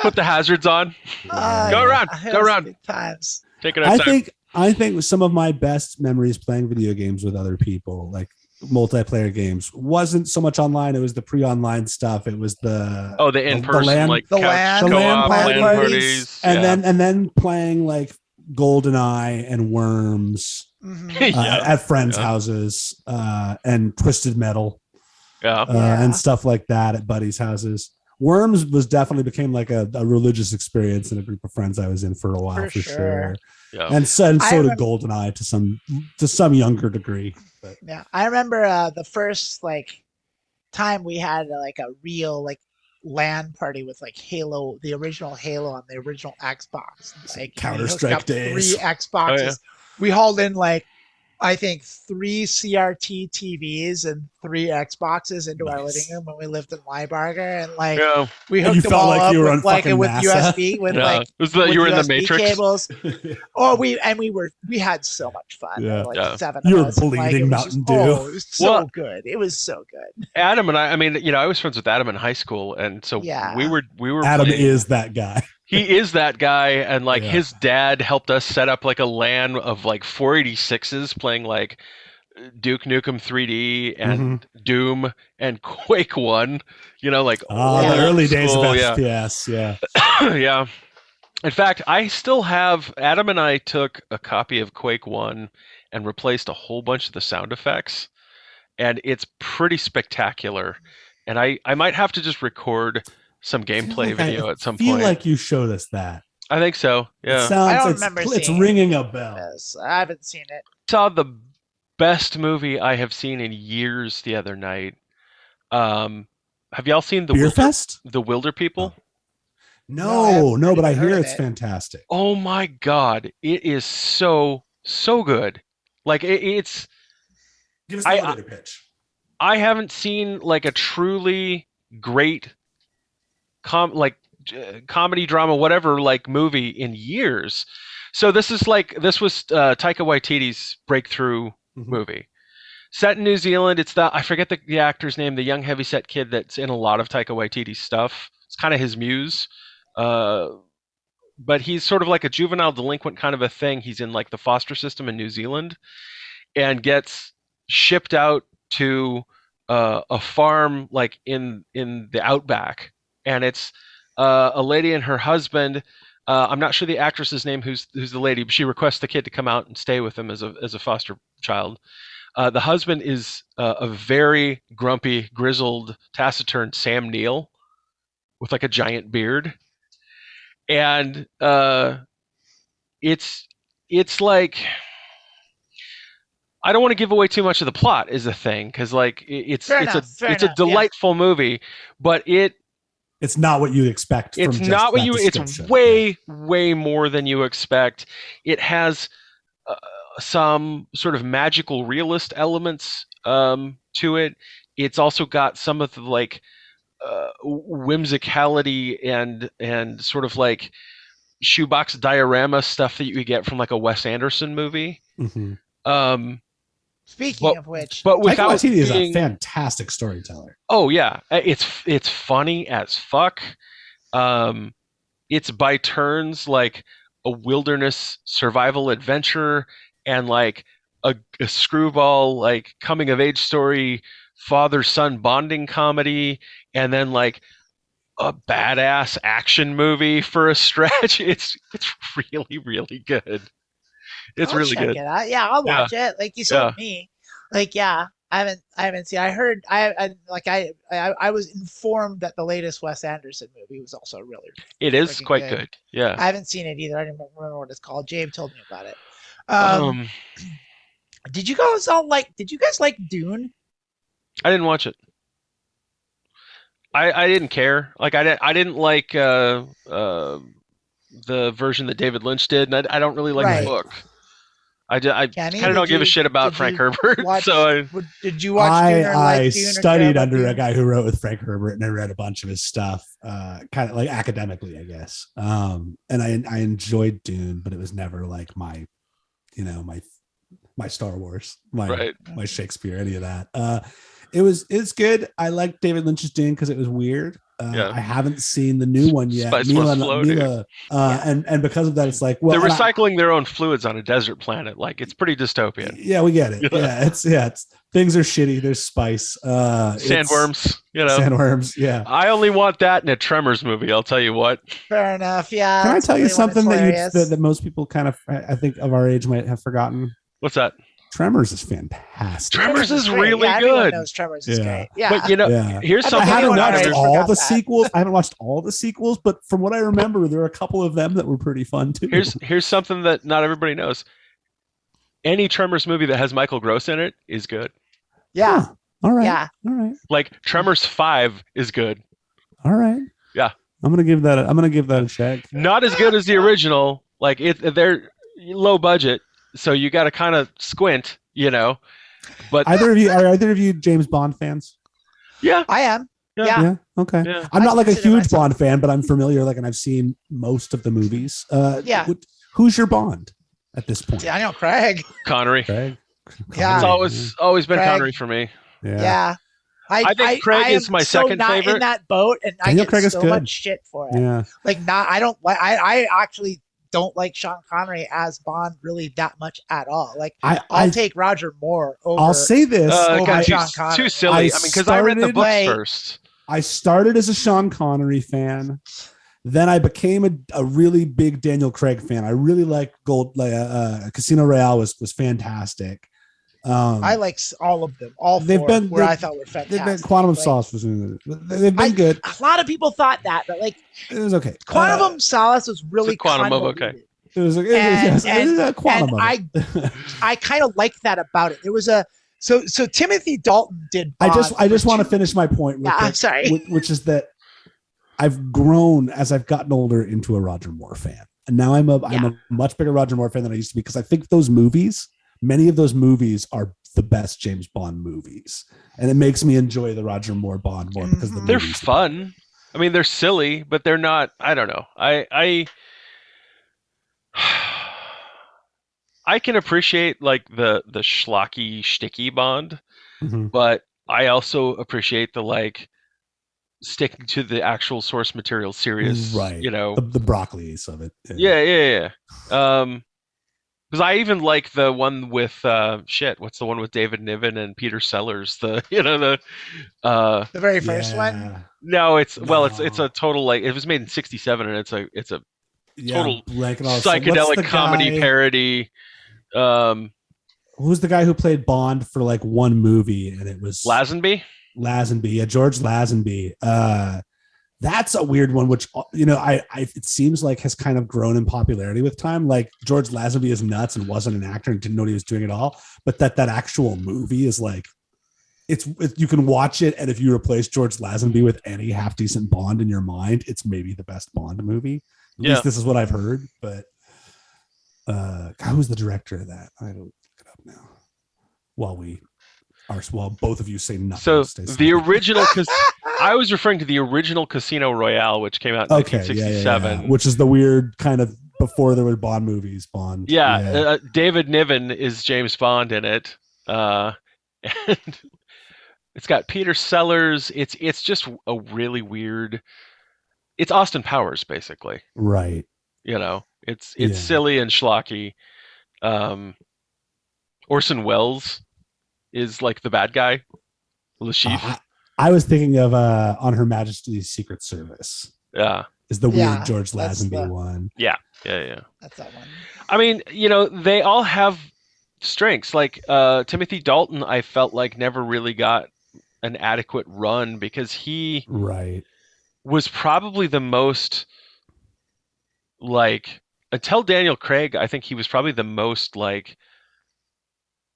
put the hazards on. Go around, it go was around. good times. Taking our time. I think some of my best memories playing video games with other people, like multiplayer games, wasn't so much online. It was the pre-online stuff. It was the Oh, the in-person LAN- like the couch LAN co-op, parties. LAN parties. and yeah. then playing like GoldenEye and Worms Mhm. Yeah. at friends' Yeah. houses and Twisted Metal Yeah. Yeah. and stuff like that at buddies' houses. Worms was definitely became like a religious experience in a group of friends I was in for a while For for sure. sure. Yeah. And so I did remember- GoldenEye to some younger degree. But Yeah, I remember the first like time we had like a real like LAN party with like Halo, the original Halo on the original Xbox. Like Counter-Strike we hooked up days. 3 Xboxes. Oh, yeah. We hauled in like I think 3 CRT TVs and 3 Xboxes into our Nice. living room when we lived in Weibarger, and like Yeah. we And hooked you them felt all like up you were with on like fucking with NASA. USB with Yeah. like It was that with you were in the USB Matrix. cables. we had so much fun. Yeah. Like Yeah. 7 You of were us. and, like, bleeding it was Mountain just- Dew. Oh, it was so Well- good. It was so good. Adam and I mean, I was friends with Adam in high school, and so Yeah. we were Adam playing- is that guy. he is that guy, and like Yeah. his dad helped us set up like a LAN of like 486s playing like Duke Nukem 3D and Doom and Quake 1, like The old early days of school, yeah. FPS, yeah. Yeah. In fact, I still have Adam and I took a copy of Quake 1 and replaced a whole bunch of the sound effects, and it's pretty spectacular. And I might have to just record some gameplay video at some I feel point. like you showed us that. I think so. It Yeah. I don't sounds remember it's seeing ringing a bell. this. I haven't seen it. Saw the best movie I have seen in years the other night. Have y'all seen Beer Fest? The Wilder People? No, but I even heard hear of it's it. fantastic. Oh my god, it is so good. Like it's Give us the elevator pitch. I haven't seen like a truly great comedy drama whatever like movie in years. So this was Taika Waititi's breakthrough movie. Set in New Zealand, it's I forget the actor's name, the young heavyset kid that's in a lot of Taika Waititi's stuff. It's kind of his muse. But he's sort of like a juvenile delinquent kind of a thing. He's in like the foster system in New Zealand and gets shipped out to a farm like in the outback. And it's a lady and her husband. I'm not sure the actress's name who's the lady, but she requests the kid to come out and stay with him as a foster child. The husband is a very grumpy, grizzled, taciturn Sam Neill with like a giant beard. And it's like, I don't want to give away too much of the plot is the thing, because like it's a delightful movie, but it's not what you expect. It's from not what you. It's way more than you expect. It has some sort of magical realist elements to it. It's also got some of the like whimsicality and sort of like shoebox diorama stuff that you get from like a Wes Anderson movie. Speaking of which, but Taika Waititi is a fantastic storyteller. Oh yeah, it's funny as fuck. It's by turns like a wilderness survival adventure and like a screwball like coming of age story, father son bonding comedy, and then like a badass action movie for a stretch. It's really good. It's really good. Yeah, I'll watch it. Like you told me. Like I haven't seen. I heard I was informed that the latest Wes Anderson movie was also really. It is quite good. Yeah. I haven't seen it either. I don't remember what it's called. Jabe told me about it. Did you guys like Dune? I didn't watch it. I didn't care. Like I didn't like the version that David Lynch did, and I don't really like the book. I kind of don't give a shit about Frank Herbert. Did you watch Dune? I studied under a guy who wrote with Frank Herbert, and I read a bunch of his stuff, kind of like academically, I guess. And I enjoyed Dune, but it was never like my Star Wars, my Shakespeare, any of that. It's good. I like David Lynch's Dune because it was weird. I haven't seen the new one yet. Mila, and because of that, it's like, well, they're recycling their own fluids on a desert planet. Like it's pretty dystopian. Yeah, we get it. Yeah, it's things are shitty. There's spice. Sandworms. Sandworms. Yeah. I only want that in a Tremors movie. I'll tell you what. Fair enough. Yeah. Can I tell you something that most people kind of, I think, of our age might have forgotten? What's that? Tremors is fantastic. Tremors is really good. Everyone knows Tremors is great. Yeah. But here's something. I haven't watched all the sequels. I haven't watched all the sequels, but from what I remember, there are a couple of them that were pretty fun too. Here's something that not everybody knows. Any Tremors movie that has Michael Gross in it is good. Yeah. Huh. All right. Yeah. All right. Like Tremors 5 is good. All right. Yeah. I'm gonna give that a check. Not as good as the original. Like they're low budget. So you got to kind of squint, But are either of you James Bond fans? Yeah, I am. Yeah. Okay. Yeah. I'm not like a huge Bond fan, but I'm familiar. Like, and I've seen most of the movies. Who's your Bond at this point? Yeah, I know Craig. Connery. Yeah. It's always been Craig. Connery for me. Yeah. I think Craig is my second favorite. In that boat, and I get Craig is so good. much shit for it. Yeah. Like, I don't like. I actually don't like Sean Connery as Bond really that much at all. Like I'll I take Roger Moore over. I'll say this. over too, Sean Connery. too silly. I Because I read the started- books Wait. first. I started as a Sean Connery fan. Then I became a really big Daniel Craig fan. I really liked Casino Royale was fantastic. I like all of them. All They've four been- where they- I thought were They've fantastic. been, Quantum of Like, Solace was they've been good. A lot of people thought that, but like It was okay. Quantum of Solace was really Quantum of convoluted. It was a Quantum And of it. I kind of liked that about it. There was a so Timothy Dalton did. I Bond just for want to two- finish my point. Yeah, I'm sorry. Which is that I've grown as I've gotten older into a Roger Moore fan, and now I'm a much bigger Roger Moore fan than I used to be, because I think many of those movies are the best James Bond movies, and it makes me enjoy the Roger Moore Bond more because the They're movies. fun. I mean, they're silly, but they're not. I don't know. I can appreciate like the schlocky, shticky Bond, Mhm. but I also appreciate the like sticking to the actual source material, serious. Right. You know, the broccolis of it. yeah. Because I even like the one with what's the one with David Niven and Peter Sellers? The The very first one. no, it's No. it's a total like it was made in '67 and it's a total blanking all psychedelic comedy parody. Who's the guy who played Bond for like one movie, and it was Lazenby? Lazenby, yeah, George Lazenby. That's a weird one, which it seems like has kind of grown in popularity with time. Like George Lazenby is nuts and wasn't an actor and didn't know what he was doing at all. But that actual movie is like, you can watch it, and if you replace George Lazenby with any half decent Bond in your mind, it's maybe the best Bond movie. At least this is what I've heard. But who's the director of that? I don't look it up now. While both of you say nothing. So the original, because I was referring to the original Casino Royale, which came out in 1967. Which is the weird kind of before there were Bond movies. David Niven is James Bond in it, and it's got Peter Sellers. It's just a really weird. It's Austin Powers, basically. Right. You know, it's silly and schlocky. Orson Welles is like the bad guy, Le Chiffre. I was thinking of On Her Majesty's Secret Service. Yeah, is the weird George Lazenby one. Yeah. That's that one. I mean, they all have strengths. Like Timothy Dalton, I felt like never really got an adequate run because he was probably the most like until Daniel Craig. I think he was probably the most like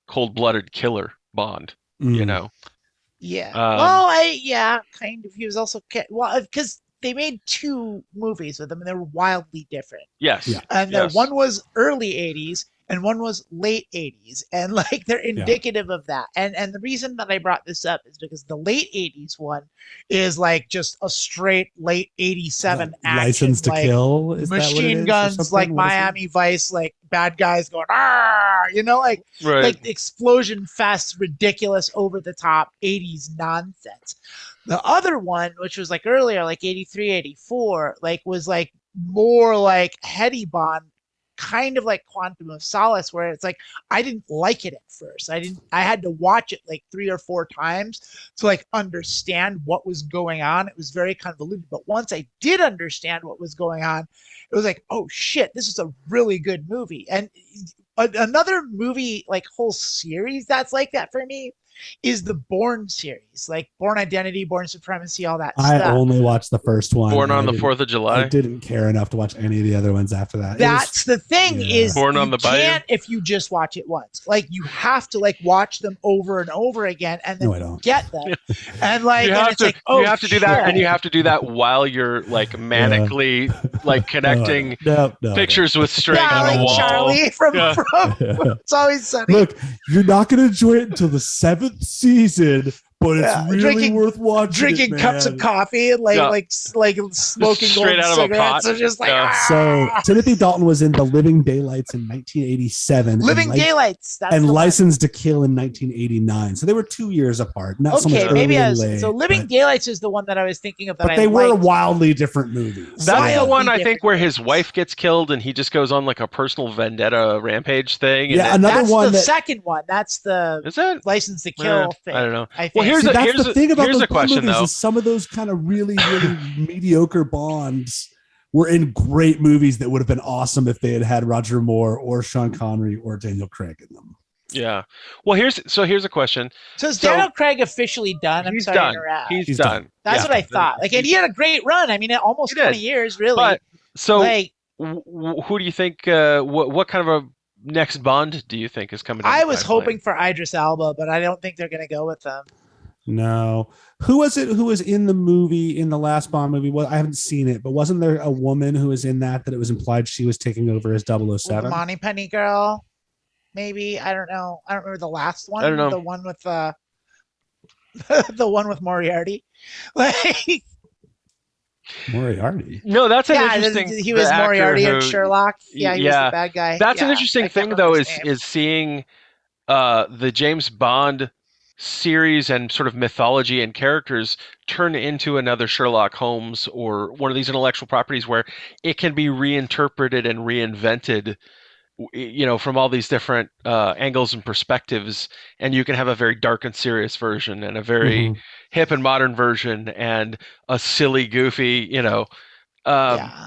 cold-blooded killer Bond. Yeah. Kind of. He was also because they made two movies with him and they were wildly different. Yes. Yeah. And one was early 80s and one was late 80s, and like they're indicative of that. And the reason that I brought this up is because the late 80s one is like just a straight late 87 action, License to Kill, is machine guns, like Miami Vice, like bad guys going like explosion fest, ridiculous, over the top 80s nonsense. The other one, which was like earlier, like 83, 84, like was like more like heady Bond, kind of like Quantum of Solace, where it's like I didn't like it at first. I had to watch it like 3 or 4 times to like understand what was going on. It was very convoluted, but once I did understand what was going on, it was like, oh shit, this is a really good movie. And another movie, like whole series that's like that for me, is the Bourne series, like Bourne Identity, Bourne Supremacy, all that stuff. I only watched the first one. Born on the 4th of July. I didn't care enough to watch any of the other ones after that. That's the thing is Born on the Bayou. You can't if you just watch it once. Like you have to like watch them over and over again and then you get them. And like you have to do that, and you have to do that while you're like manically like connecting pictures with string on a wall. Charlie from It's Always Sunny. Look, you're not going to enjoy it until the 7th season, but it's Yeah, really drinking- worth watching. Drinking cups of man. coffee and Yeah. like smoking straight golden out of a cigarettes. pot. And just like Yeah. So ah! Timothy Dalton was in The Living Daylights in 1987. Living and Daylights. That's and the one. Licensed to Kill in 1989. So they were 2 years apart. Not so much Okay, early maybe I and was. late. So Living but, Daylights is the one that I was thinking of. That but I they were liked. wildly different movies. That's the Wildly one I think different where his movies. wife gets killed and he just goes on like a personal vendetta rampage thing. And Yeah, it- another That's one the that second one. That's the is it? License to Kill thing. I don't know. I think. Well, here's See, a- that's the thing about here's those a Bond question, movies though. is some of those kind of really, really mediocre Bonds were in great movies that would have been awesome if they had had Roger Moore or Sean Connery or Daniel Craig in them. Yeah. Well, here's a question. So is So- Daniel Craig officially done? I'm He's sorry done. to interrupt. He's done. done. That's Yeah. what I thought. Like, and he had a great run. I mean, almost He did. 20 years, really. But so, like, who do you think? What kind of a next Bond do you think is coming? Down I the was pipeline? hoping for Idris Elba, but I don't think they're going to go with them. No. Who was it who was in the movie, in the last Bond movie? Well, I haven't seen it, but wasn't there a woman who was in that it was implied she was taking over as The 007? Monty Penny girl, maybe. I don't know. I don't remember the last one. I don't know. The one with the one with Moriarty. Like, Moriarty. No, that's an yeah, interesting. he was the actor Moriarty who- in Sherlock. Yeah, he was yeah. the bad guy. That's an Yeah, interesting I can't thing, remember though, his is name. seeing the James Bond series and sort of mythology and characters turn into another Sherlock Holmes or one of these intellectual properties where it can be reinterpreted and reinvented, from all these different angles and perspectives, and you can have a very dark and serious version and a very Mhm. hip and modern version and a silly, goofy, Yeah.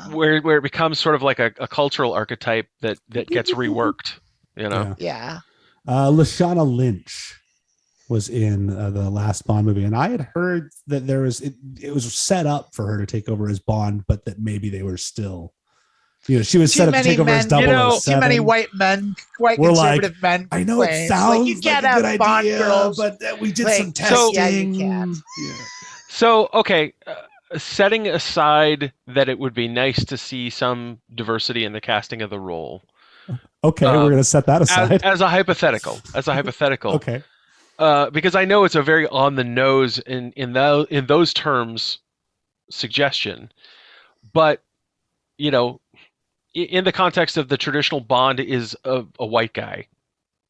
where it becomes sort of like a cultural archetype that gets reworked. Yeah. Yeah. Lashana Lynch was in the last Bond movie, and I had heard that there was it was set up for her to take over as Bond, but that maybe they were still, she was set up to take over as 007. Too many white We're conservative men. I know it complain. It's sounds you like can't a good have Bond idea, girls. but we did Like, some so- testing. yeah, you can't. Yeah. So, okay, setting aside that it would be nice to see some diversity in the casting of the role, Okay, we're going to set that aside. as a hypothetical, Okay. because I know it's a very on the nose in those terms suggestion, but in the context of the traditional Bond is a white guy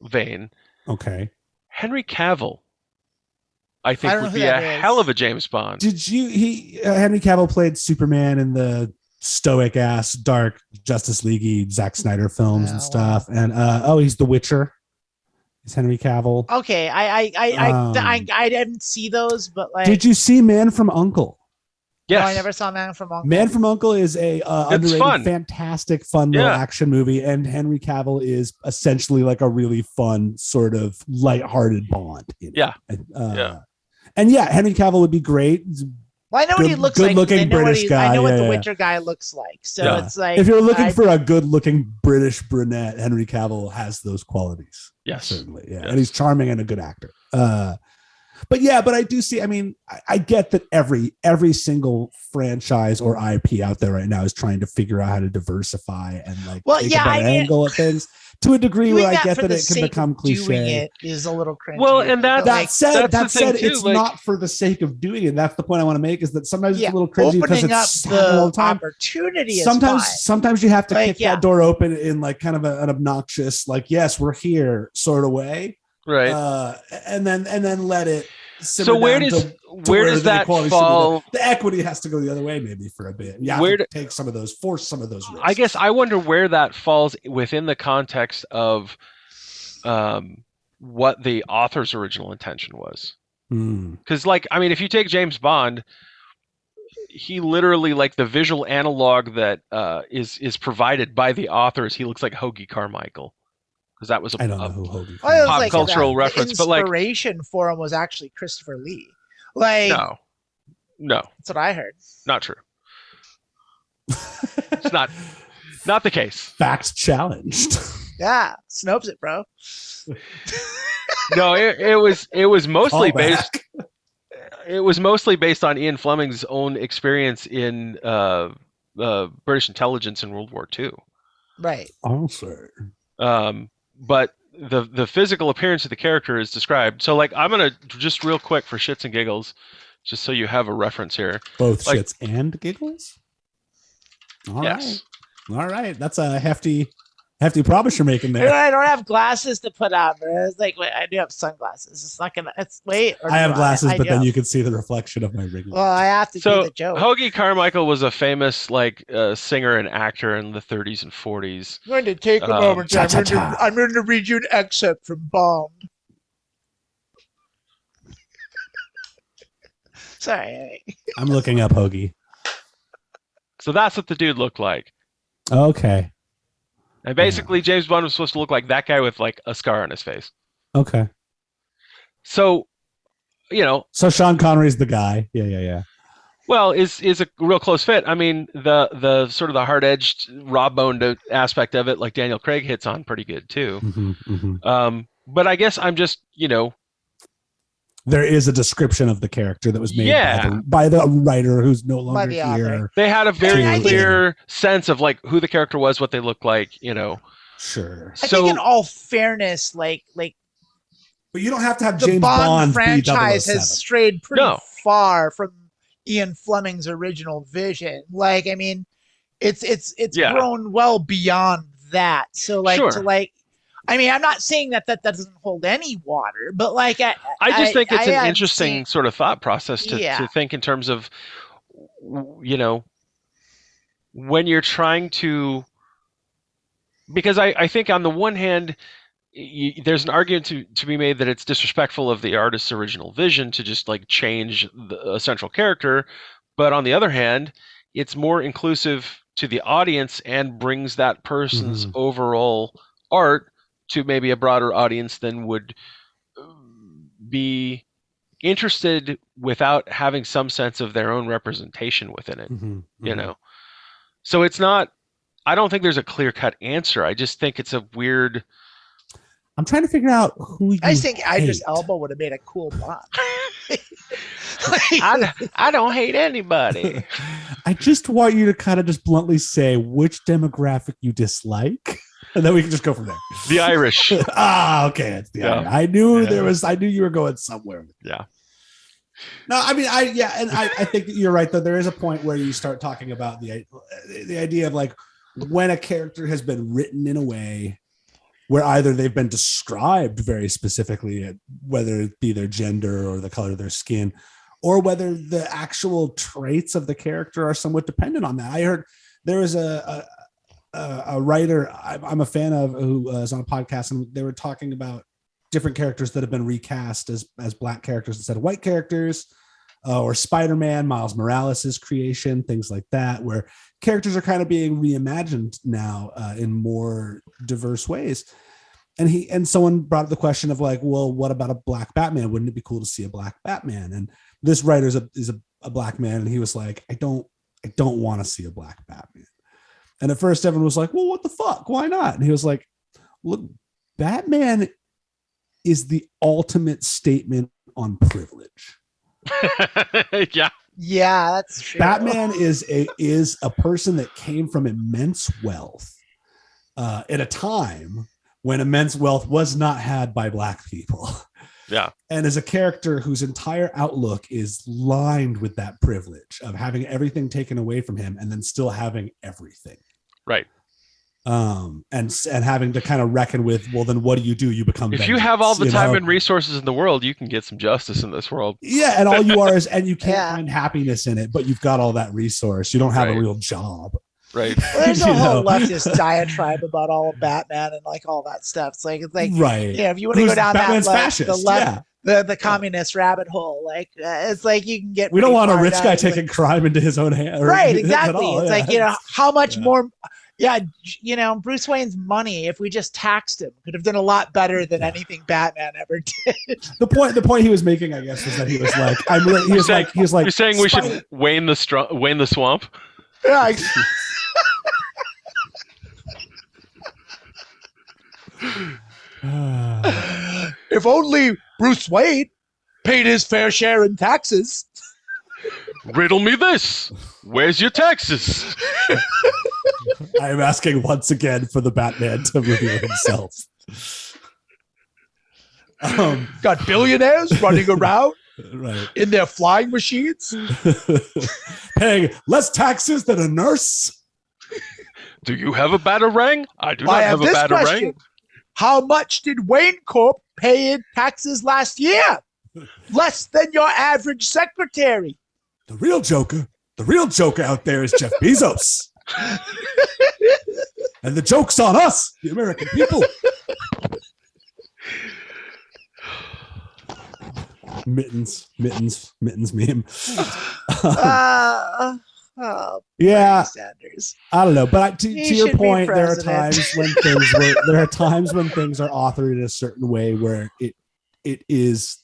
vein. Okay. Henry Cavill, I I think, don't know would who be a that is. hell of a James Bond. Henry Cavill played Superman in the stoic ass dark Justice League Zack Snyder films Oh, and stuff, and he's the Witcher. Is Henry Cavill? Okay, I didn't see those, but like, Did you see Man from Uncle? Yes. No, I never saw Man from Uncle. Man from Uncle is a underrated, fun. fantastic, fun little Yeah. action movie, and Henry Cavill is essentially like a really fun, sort of lighthearted Bond. Yeah. Yeah. And yeah, Henry Cavill would be great. Well, I know what he Good- looks like. good-looking I know what British I guy, know what yeah, the yeah. Witcher guy looks like. So Yeah. it's like, If you're looking I- for a good-looking British brunette, Henry Cavill has those qualities. Yes. Certainly, yeah, Yes. and he's charming and a good actor. But I do see. I mean, I get that every single franchise or IP out there right now is trying to figure out how to diversify and take a better angle at things to a degree doing where I that get for that the it can sake become of doing cliche. it is a little cringy. Well, and But, That like, said, that's the thing, too, it's like- not for the sake of doing it. That's the point I want to make, is that sometimes yeah, it's a little cringy because opening up it's happening all the the time. opportunity is Sometimes, fine. sometimes you have to Like, kick yeah. that door open in like kind of an obnoxious, like, yes, we're here sort of way, Right. and then let it. simmer So where down does to where where does the that equality should be fall? there. The equity has to go the other way, maybe for a bit. You have Where to do- take some of those, force some of those risks. I guess I wonder where that falls within the context of what the author's original intention was. Hmm. Because, if you take James Bond, he literally, the visual analog that is provided by the authors, he looks like Hoagie Carmichael. Because that was I don't know who Hoagie. Well, it was pop like cultural the reference, but, inspiration for him was actually Christopher Lee. Like, no, that's what I heard. not true. It's not the case. Facts challenged. Yeah, Snopes it, bro. No, it was mostly Call based. back. It was mostly based on Ian Fleming's own experience in British intelligence in World War II. Right. Oh, sir. But the physical appearance of the character is described. So like I'm gonna just real quick for shits and giggles, just so you have a reference here. Both Like- shits and giggles. All right, Yes. all right. That's a hefty promise you're making You know, there. I don't have glasses to put on, but it's like, wait, I do have sunglasses. It's not gonna. It's wait. Or I have do glasses, I but do then have- you can see the reflection of my ring light. Well, I have to do So the joke. Hoagie Carmichael was a famous like singer and actor in the 30s and 40s. I'm going to take a Um, moment. cha-cha-cha. I'm going to read you an excerpt from Bombed. Sorry. I'm looking up Hoagie. So that's what the dude looked like. Okay. And basically, James Bond was supposed to look like that guy with like a scar on his face. Okay. So, you know, So Sean Connery's the guy. Yeah. well, is a real close fit. I mean, the sort of the hard-edged, raw-boned aspect of it, like Daniel Craig hits on pretty good too. But I guess I'm just, you know, There is a description of the character that was made Yeah. by the writer who's no longer the author. here. they had a very I think- clear sense of like who the character was, what they looked like, you know. Sure. I So think in all fairness, like But you don't have to have the James Bond Bond be franchise 007. has strayed pretty No. far from Ian Fleming's original vision. Like, I mean, it's Yeah. grown well beyond that. So like Sure. to like, I mean, I'm not saying that doesn't hold any water, but like I just think it's I an had interesting seen- sort of thought process to Yeah. think in terms of, you know, when you're trying to, because I think on the one hand, there's an argument to be made that it's disrespectful of the artist's original vision to just like change a central character, but on the other hand, it's more inclusive to the audience and brings that person's overall art to maybe a broader audience than would be interested without having some sense of their own representation within it, you know. So it's not, I don't think there's a clear-cut answer. I just think it's a weird. I'm trying to figure out who you I think Idris hate. Elba would have made a cool Bond. I don't hate anybody. I just want you to kind of just bluntly say which demographic you dislike, and then we can just go from there. The Irish. Okay, it's the Yeah. Irish. I knew Yeah. I knew you were going somewhere. Yeah. No, I mean, I think that you're right. Though there is a point where you start talking about the idea of like when a character has been written in a way where either they've been described very specifically, whether it be their gender or the color of their skin, or whether the actual traits of the character are somewhat dependent on that. I heard there was a writer I'm a fan of who was on a podcast, and they were talking about different characters that have been recast as black characters instead of white characters, or Spider-Man, Miles Morales' creation, things like that, where characters are kind of being reimagined now in more diverse ways. And someone brought up the question of like, well, what about a black Batman? Wouldn't it be cool to see a black Batman? And this writer is a black man, and he was like, I don't want to see a black Batman. And at first everyone was like, well, what the fuck? Why not? And he was like, look, Batman is the ultimate statement on privilege. Yeah. Yeah, that's true. Batman is a person that came from immense wealth at a time when immense wealth was not had by black people. Yeah. And as a character whose entire outlook is lined with that privilege of having everything taken away from him and then still having everything. Right. And having to kind of reckon with, well, then what do? You become If you have all the vengeance, time know? and resources in the world, you can get some justice in this world. Yeah, and all you are is, and you can't Yeah. find happiness in it, but you've got all that resource. You don't have Right. a real job. Right. Well, there's a You whole know? leftist diatribe about all of Batman and like all that stuff. It's like Right. yeah, if you want to go Who's down Batman's that fascist? the left, Yeah. the communist rabbit hole, like it's like you can get. We don't pretty want a far rich down. guy It's like- taking crime into his own hand. right, at exactly. all, It's yeah. like, you know, how much Yeah. more. Yeah, you know, Bruce Wayne's money, if we just taxed him, could have done a lot better than anything Batman ever did. The point he was making, I guess, was that he was like, he was like, You're saying we Spider- should wane the swamp? Yeah, if only Bruce Wayne paid his fair share in taxes. Riddle me this. Where's your taxes? I am asking once again for the Batman to reveal himself. Got billionaires running around Right. in their flying machines. Paying less taxes than a nurse. Do you have a batarang? I do not I have have a this batarang. question. How much did Wayne Corp pay in taxes last year? Less than your average secretary. The real Joker out there is Jeff Bezos. And the joke's on us, the American people. Mittens meme. Oh, Yeah, Bernie Sanders. I don't know, but to He your should be point, there are president. times when things are authored in a certain way where it is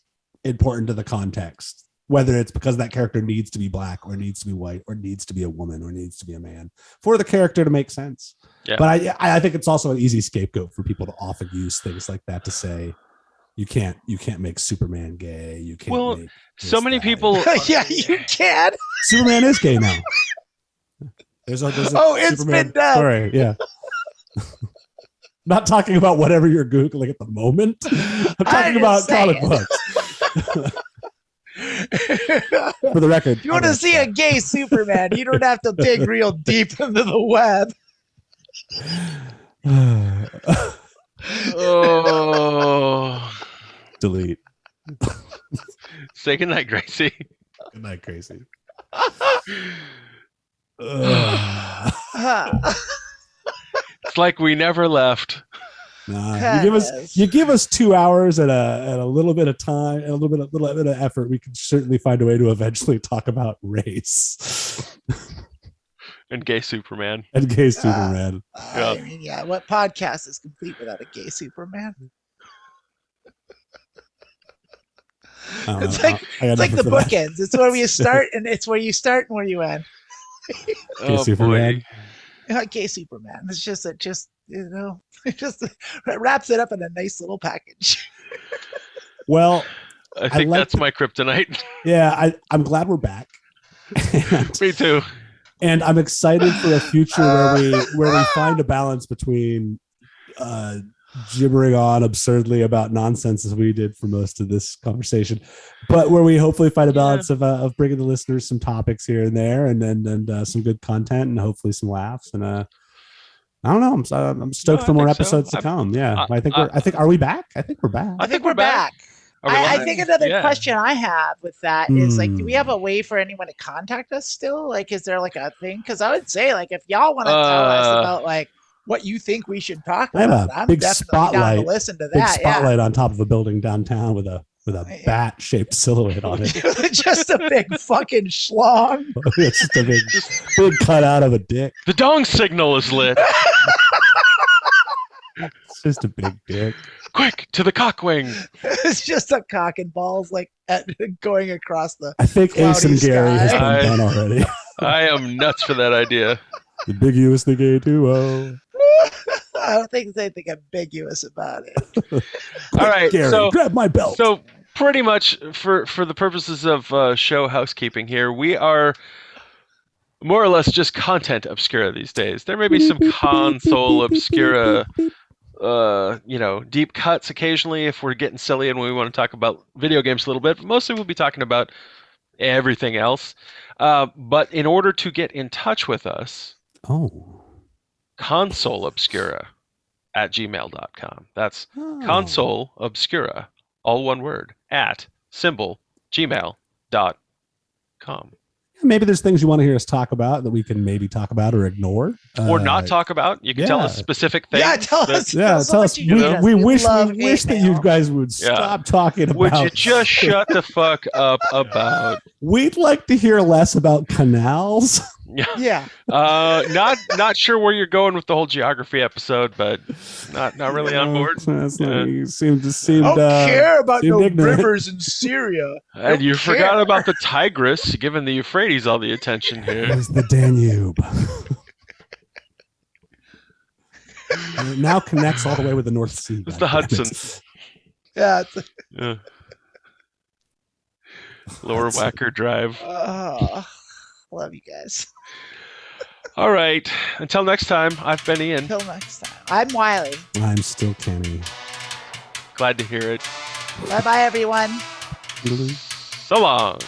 important to the context, whether it's because that character needs to be black or needs to be white or needs to be a woman or needs to be a man for the character to make sense. Yeah. But I think it's also an easy scapegoat for people to often use things like that to say you can't make Superman gay. You can't. Well, make so this, many that. people. Yeah, you can. Superman is gay now. There's a It's Superman been done. story. Yeah. Not talking about whatever you're Googling at the moment. I'm talking about comic books. For the record. If you want to see a gay Superman, you don't have to dig real deep into the web. Oh. Delete. Say goodnight, Gracie. Good night, Gracie. It's like we never left. Nah, you give us 2 hours and a little bit of time and a little bit of effort, we can certainly find a way to eventually talk about race And gay Superman. and gay Superman. Yeah. I mean, yeah, what podcast is complete without a gay Superman? It's like the bookends. It's where you start and it's where you start and where you end. Gay Superman. Gay Superman. It's just it just wraps it up in a nice little package. Well, I think like that's my kryptonite. yeah, I'm glad we're back. Me too. And I'm excited for a future where we find a balance between gibbering on absurdly about nonsense as we did for most of this conversation, but where we hopefully find a balance of bringing the listeners some topics here and there, and some good content, and hopefully some laughs. And I don't know. I'm stoked for more episodes to come. Yeah, I think are we back? I think we're back. I think we're back. I think another question I have with that is like, do we have a way for anyone to contact us still? Like, is there like a thing? Because I would say, like, if y'all want to tell us about like what you think we should talk about, I'm big definitely down to listen to that. Big spotlight on top of a building downtown with a bat shaped silhouette on it. Just a big fucking schlong. It's just a big cutout of a dick. The dong signal is lit. It's just a big dick. Quick, to the cock wing. It's just a cock and balls like going across the. I think Ace and Gary has been done already. I am nuts for that idea. The big U is the gay duo. I don't think there's anything ambiguous about it. All right, Gary, so grab my belt. So pretty much for the purposes of show housekeeping here, we are more or less just content obscura these days. There may be some console obscura, deep cuts occasionally if we're getting silly and we want to talk about video games a little bit. But mostly we'll be talking about everything else. But in order to get in touch with us, consoleobscura@gmail.com. That's console obscura, all one word, @gmail.com. Maybe there's things you want to hear us talk about that we can maybe talk about or ignore. Or not talk about. You can tell us specific things. Yeah, tell us. Tell us. We wish that you guys would stop talking about. Would you just shut the fuck up about? We'd like to hear less about canals. Yeah. Not sure where you're going with the whole geography episode, but not really on board. You seem I don't care about no ignorant. rivers in Syria. And you forgot about the Tigris, giving the Euphrates all the attention here. It's the Danube. And it now connects all the way with the North Sea. It's the Hudson. Yeah. Lower Wacker Drive. Love you guys. All right. Until next time, I've been Ian. Until next time. I'm Wiley. I'm still Kenny. Glad to hear it. Bye bye, everyone. So long.